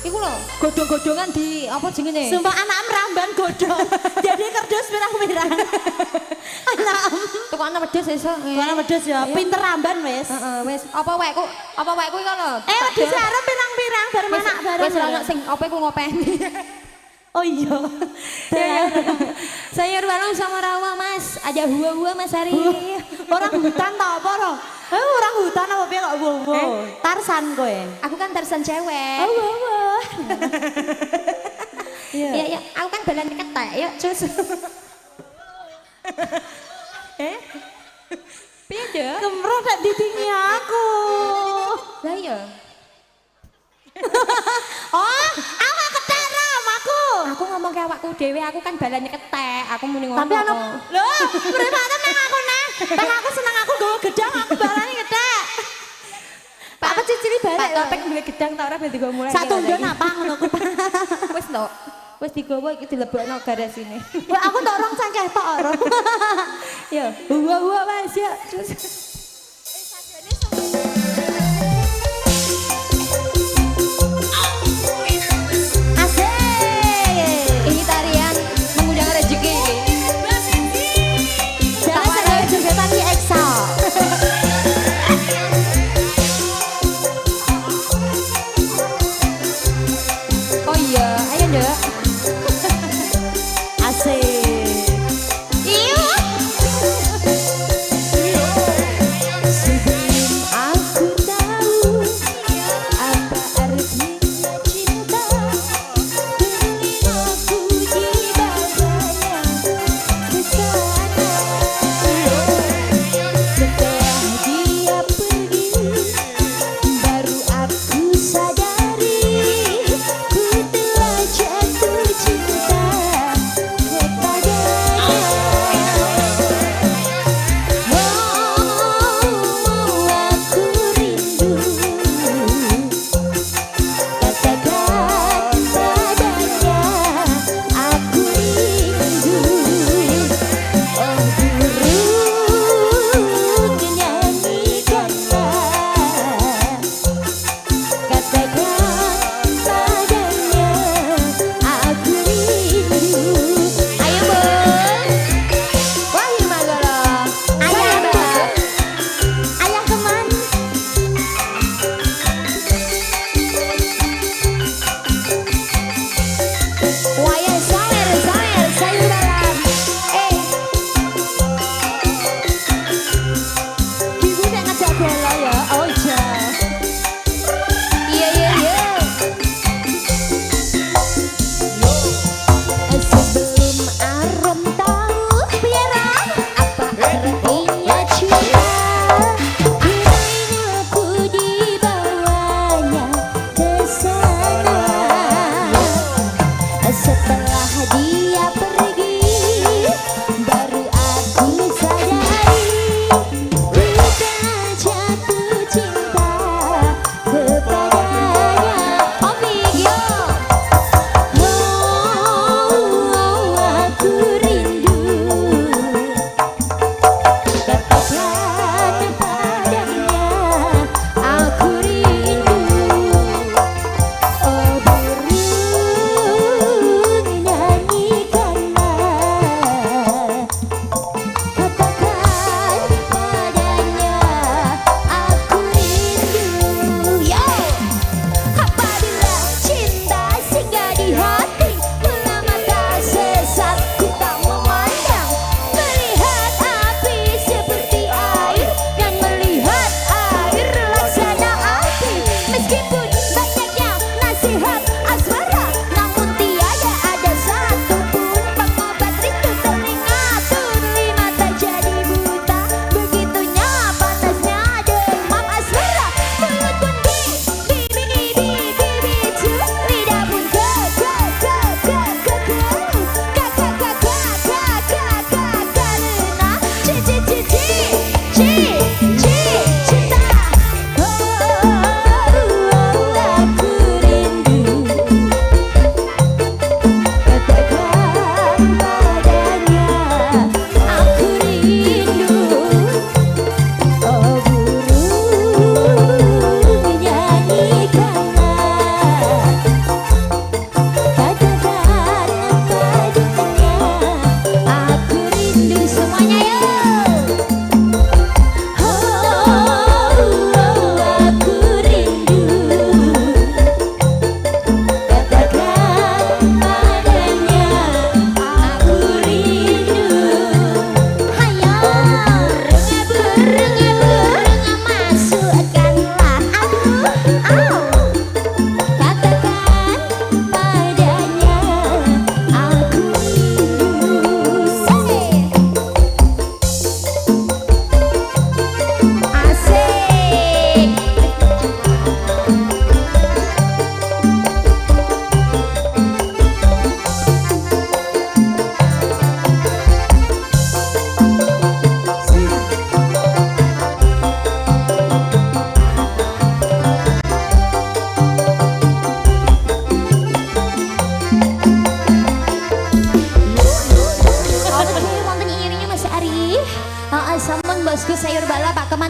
Speaker 1: Iku lho, godhong-godhongan di apa jenenge?
Speaker 2: Sumpah anak meramban godhong. Jadi kerdus pirang-pirang. Anak
Speaker 1: Tukang wedhus iso.
Speaker 2: Tukang wedhus ya, pinter ramban wis.
Speaker 1: Heeh, wis. Apa wekku iku lho.
Speaker 2: Wedhus arep pirang-pirang bareng anak bareng.
Speaker 1: Wis ora ono sing apa iku ngopeni.
Speaker 2: Oh iya.
Speaker 1: Ya, sayur balong sama rawa Mas, aja hua-hua Mas Ari.
Speaker 2: Orang hutan tau apa ora? Orang hutan apa piye kok wowo? Tarsan kowe.
Speaker 1: Aku kan Tarsan cewek.
Speaker 2: Oh wowo.
Speaker 1: Iya, aku kan balan ketek, yuk cus. Piye deh?
Speaker 2: Kemro tak ditingi aku.
Speaker 1: Lah iya.
Speaker 2: Oh, aku ketek ram aku.
Speaker 1: Aku ngomong ke awakku dhewe, aku kan balannya ketek, aku muni ngomong.
Speaker 2: Tapi ana lho, pripate nang aku nang. Nang aku seneng aku nggawa gedang, aku balane ketek. Pak apa cicili
Speaker 1: Pak
Speaker 2: barek.
Speaker 1: Topeng duwe gedang ta ora ben digo mulai.
Speaker 2: Satu ndon apa ngono ku.
Speaker 1: Wis lho. Wis digowo iki dilebokno garasine.
Speaker 2: Wah, aku tok rong cangkeh tok ora.
Speaker 1: Ya, hua-hua Mas ya. Cus. Ini tarian mengundang rezeki.
Speaker 2: Jangan saya jogetan di Excel.
Speaker 1: Oh iya, ayo Nduk.
Speaker 2: Asik. Iyo.
Speaker 4: Sebelum aku tahu apa artinya cinta, telingaku di bagainya kesana. Setelah dia pergi, baru aku sadari ku telah jatuh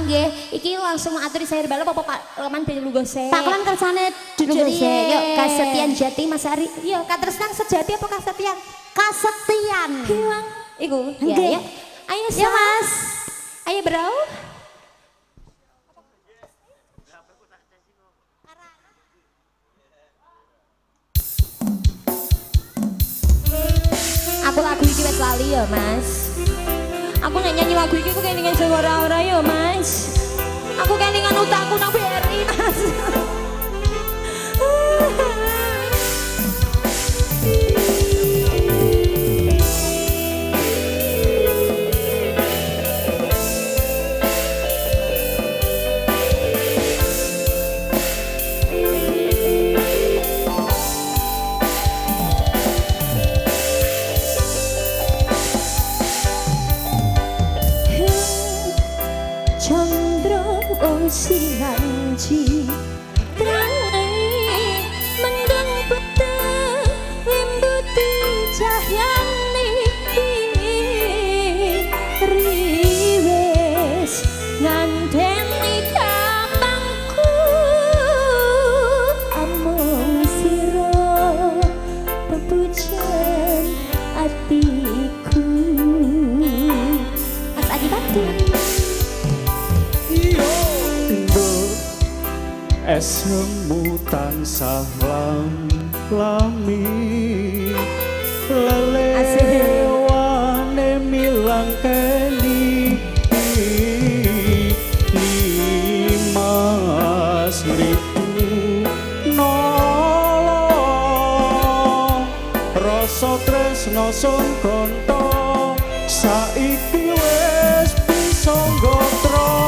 Speaker 1: nggih. Iki langsung aturi sayur balap apa Pak Leman ben lugo se.
Speaker 2: Pak Kelan kersane
Speaker 1: Lugo
Speaker 2: duduk
Speaker 1: se. Yuk Kasetian Jati Mas Ari.
Speaker 2: Iya, Katresnan sejati apa kasetian? Kasetian.
Speaker 1: Hilang. Iku. Ya,
Speaker 2: Nggih.
Speaker 1: ya. Ayo
Speaker 2: Ya, Mas.
Speaker 1: Ayo bro. Aku lagu iki wis lali ya, Mas. Aku nek nyanyi lagu iki aku kelingan sing ora-ora ya, Mas. Aku kelingan utangku nang BRI, Mas.
Speaker 4: Chandra osilanji terane mendeng peteng limbuti cahyane riwes ngandeni kamangku amung sira pepujan atiku
Speaker 1: Mas Adi Bakti.
Speaker 3: Esmu tansah lami lelewane milang keni limas ribu nolong rasa tresno sun konto saiki wis bisa nggontro.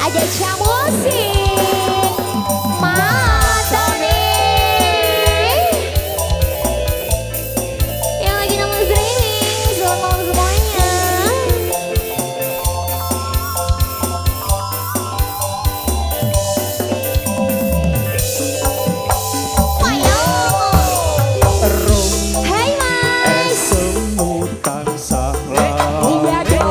Speaker 1: Ada musik Mas Tony yang lagi nonton streaming, selamat malam semuanya. Hai Mas.
Speaker 3: Esmu tansah
Speaker 1: Iya dong.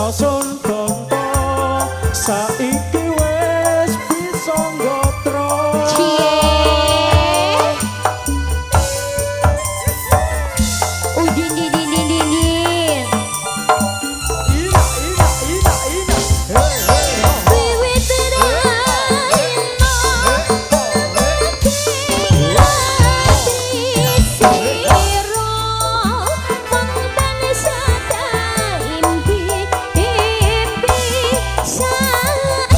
Speaker 3: Sun konto saiki wis bisa nggontro.
Speaker 1: Udin din din din din din.
Speaker 4: Saya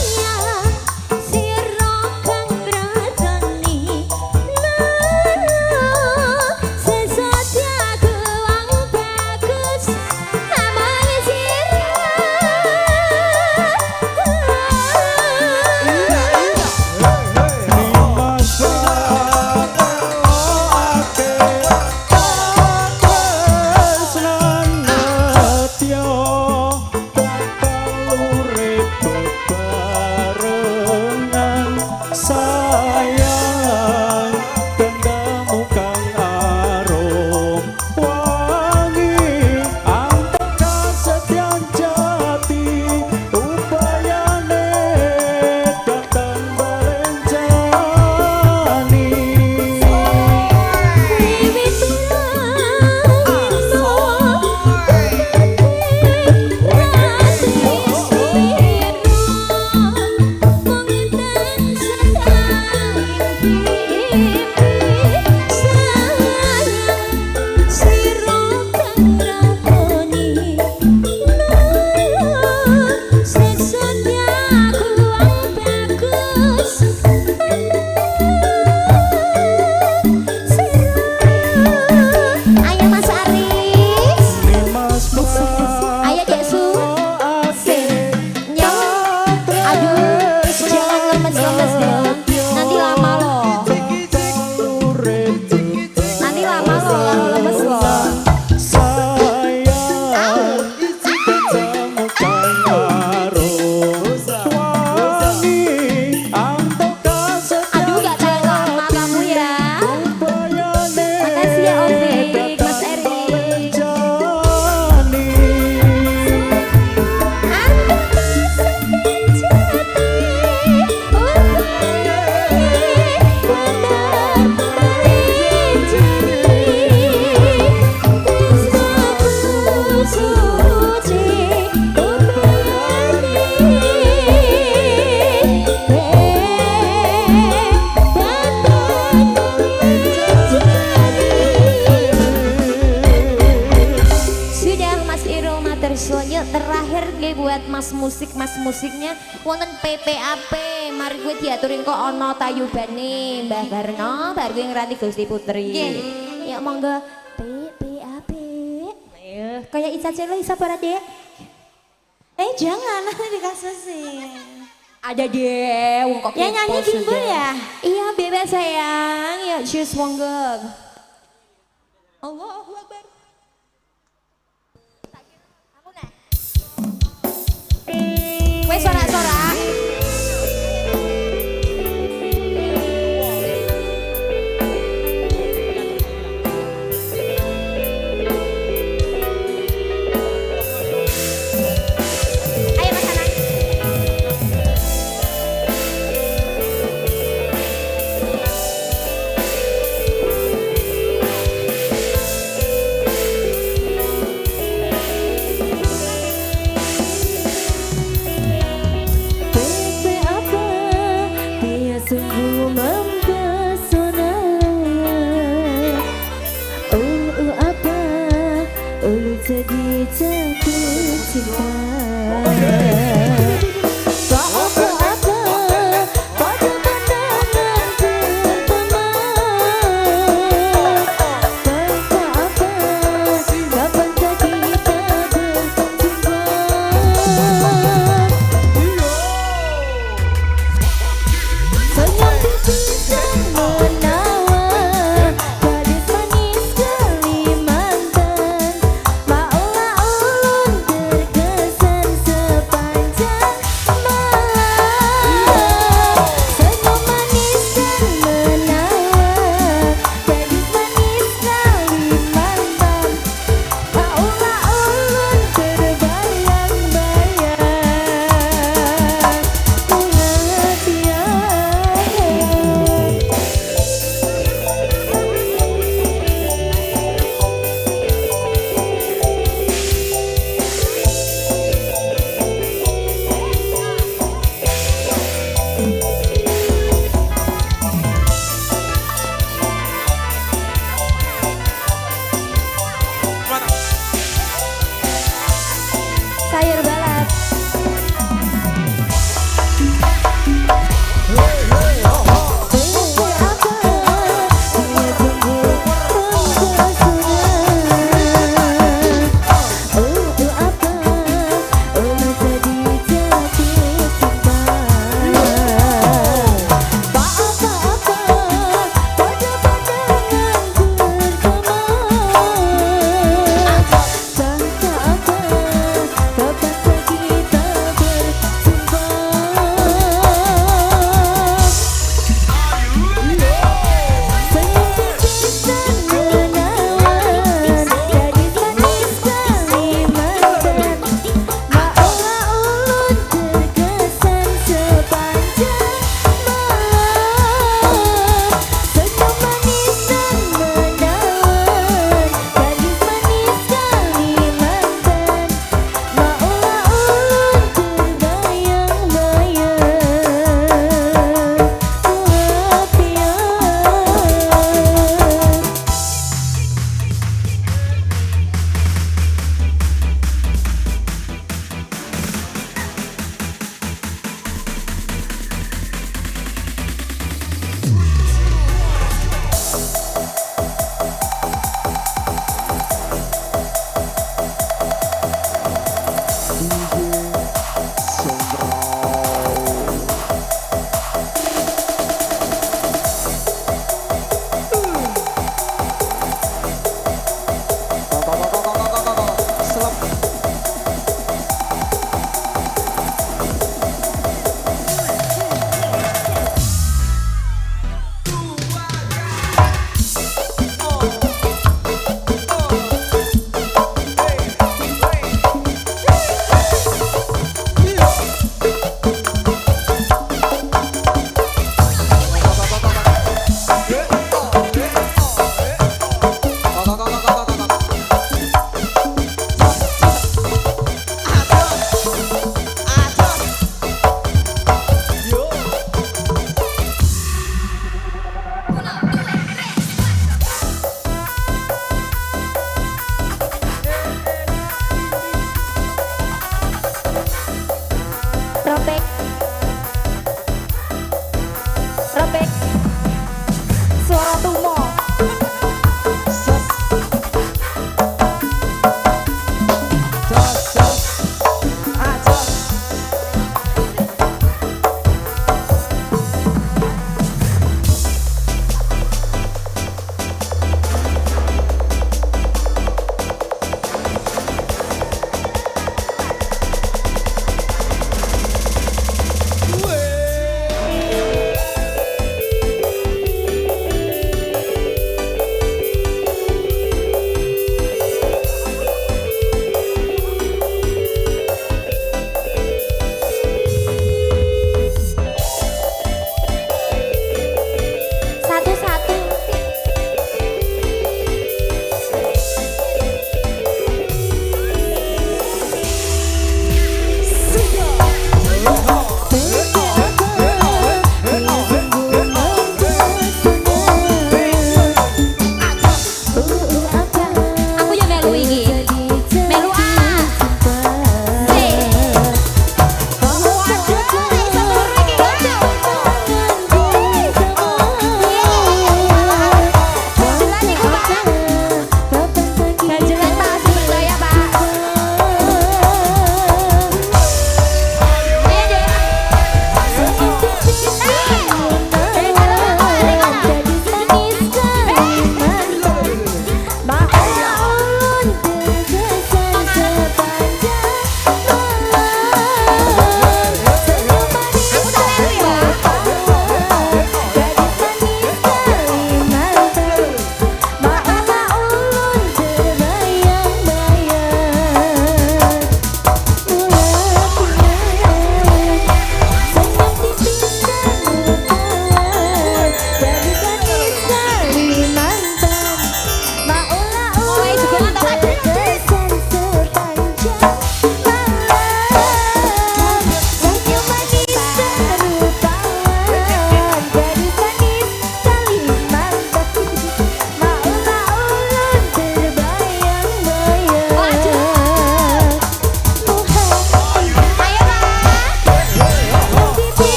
Speaker 1: Yuk terakhir gue buat mas musiknya wonten PPAP. Mari gue diaturin kok ono tayubane Mbah Garno bar gue ngeranti Gusti Putri. Ya monggo PPAP. Ayo kayak Ica Celo Isa para Dek.
Speaker 2: Jangan nanti dikasih sih.
Speaker 1: Ada deh, wong kok
Speaker 2: Ya nyanyi
Speaker 1: kepo
Speaker 2: Bimbo
Speaker 1: sudah.
Speaker 2: ya?
Speaker 1: Iya bebek sayang, ya just monggo. Allahu Akbar. Wes sorak-sorak.
Speaker 2: Ayo Mas Anang.
Speaker 4: PPAP dia sungguh mempesona. Apa jadi jatuh cinta. Apa-apa pada pandangan pertama. Apa-apa kapankah kita berjumpa. Senyum pipisan menawan, gadis manis Kalimantan. Maulah ulun terkesan sepanjang malam. Senyum manis dan menawan, gadis manis Kalimantan. Maulah ulun terbayang-bayang.
Speaker 1: Sayur balat.
Speaker 4: Kau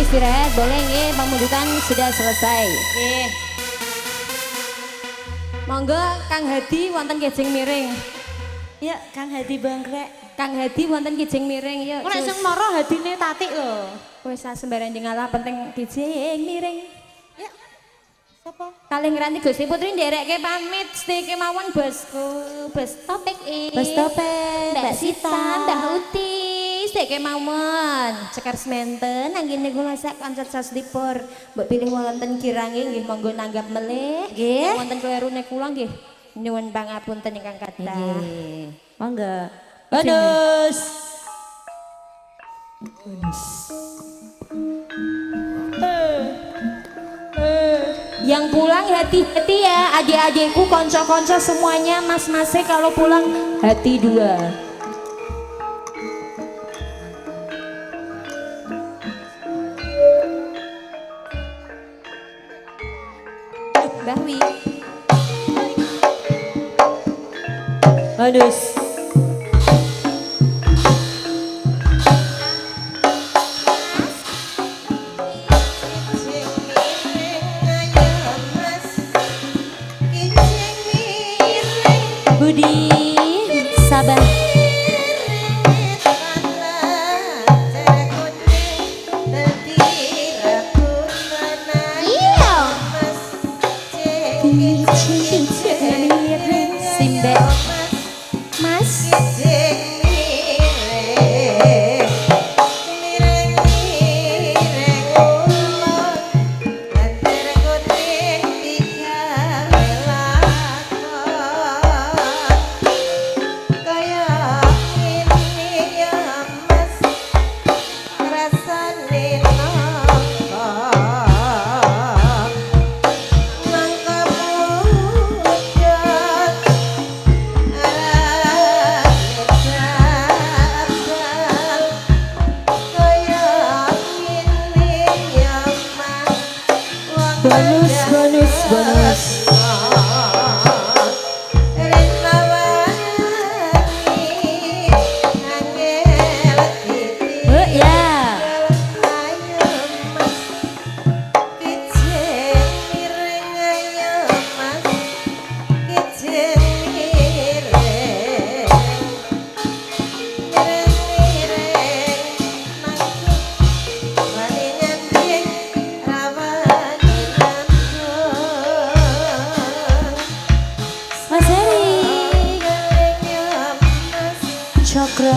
Speaker 1: istirahat boleh nggih, pemujudkan sudah selesai.
Speaker 2: Nggih.
Speaker 1: Monggo Kang Hadi wonten kijing miring.
Speaker 2: Ya, Kang Hadi Bangkrek.
Speaker 1: Kang Hadi wonten kijing miring yuk.
Speaker 2: Ora
Speaker 1: Cus.
Speaker 2: sing mara hadine Tatik lho.
Speaker 1: Wis sembarang ngalah penting kijing miring.
Speaker 2: Ya. Sapa?
Speaker 1: Kalih ngranti Gusti Putri nderekke pamit sedaya kemawon bosku. Bos Topik
Speaker 2: Bos Topik,
Speaker 1: Mbak
Speaker 2: Mbak
Speaker 1: Sita,
Speaker 2: Sita.
Speaker 1: Mbak Uti, sedaya kemawon. Cekar sementen anggene kula sak kanca sasdipur. Mbok pilih wonten kirange nggih monggo nanggap melih.
Speaker 2: Nggih.
Speaker 1: Wonten klerune kula nggih. Nyuwun pangapunten ingkang kathah.
Speaker 2: Nggih. Monggo.
Speaker 1: Bonus. Yang pulang hati-hati ya adik-adikku, konco-konco semuanya, mas-masnya kalau pulang hati dua. Mbah Wi.
Speaker 2: Bonus.
Speaker 1: Budi sabar. Simbe Mas bonus.
Speaker 2: Ya.
Speaker 1: Mas Heri Cokro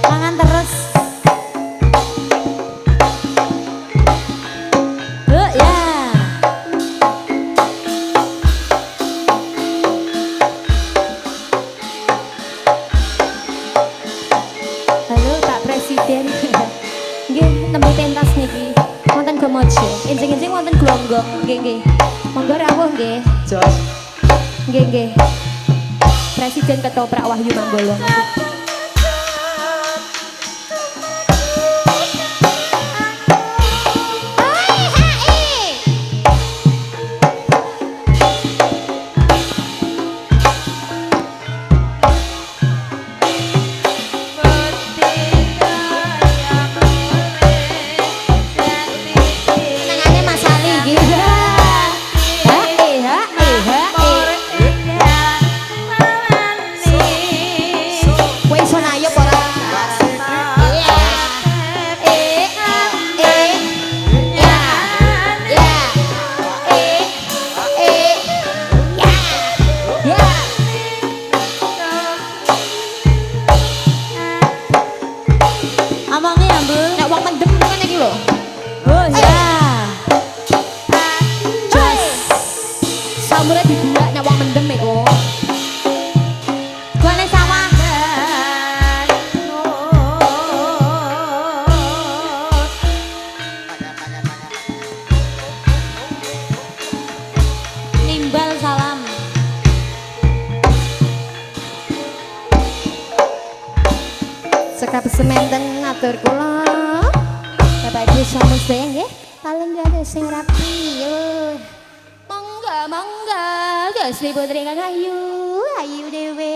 Speaker 2: Mangan terus.
Speaker 1: ya. Halo Pak Presiden. Nggih, nembe pentas niki. Wonten Gomojo. Enjing-enjing wonten Glonggong. Nggih, nggih. Monggo rawuh nggih.
Speaker 3: Jos.
Speaker 1: Nggih, nggih. Presiden Ketoprak Wahyu Manggolo. Senengane Mas Ali nggih. Hae, hae, hae. wonten ngatur kula. Bapak Ibu sampun sedaya nggih. Paling gak ada sing rapi. Monggo monggo Gusti Putri kang ayu, ayu dhewe.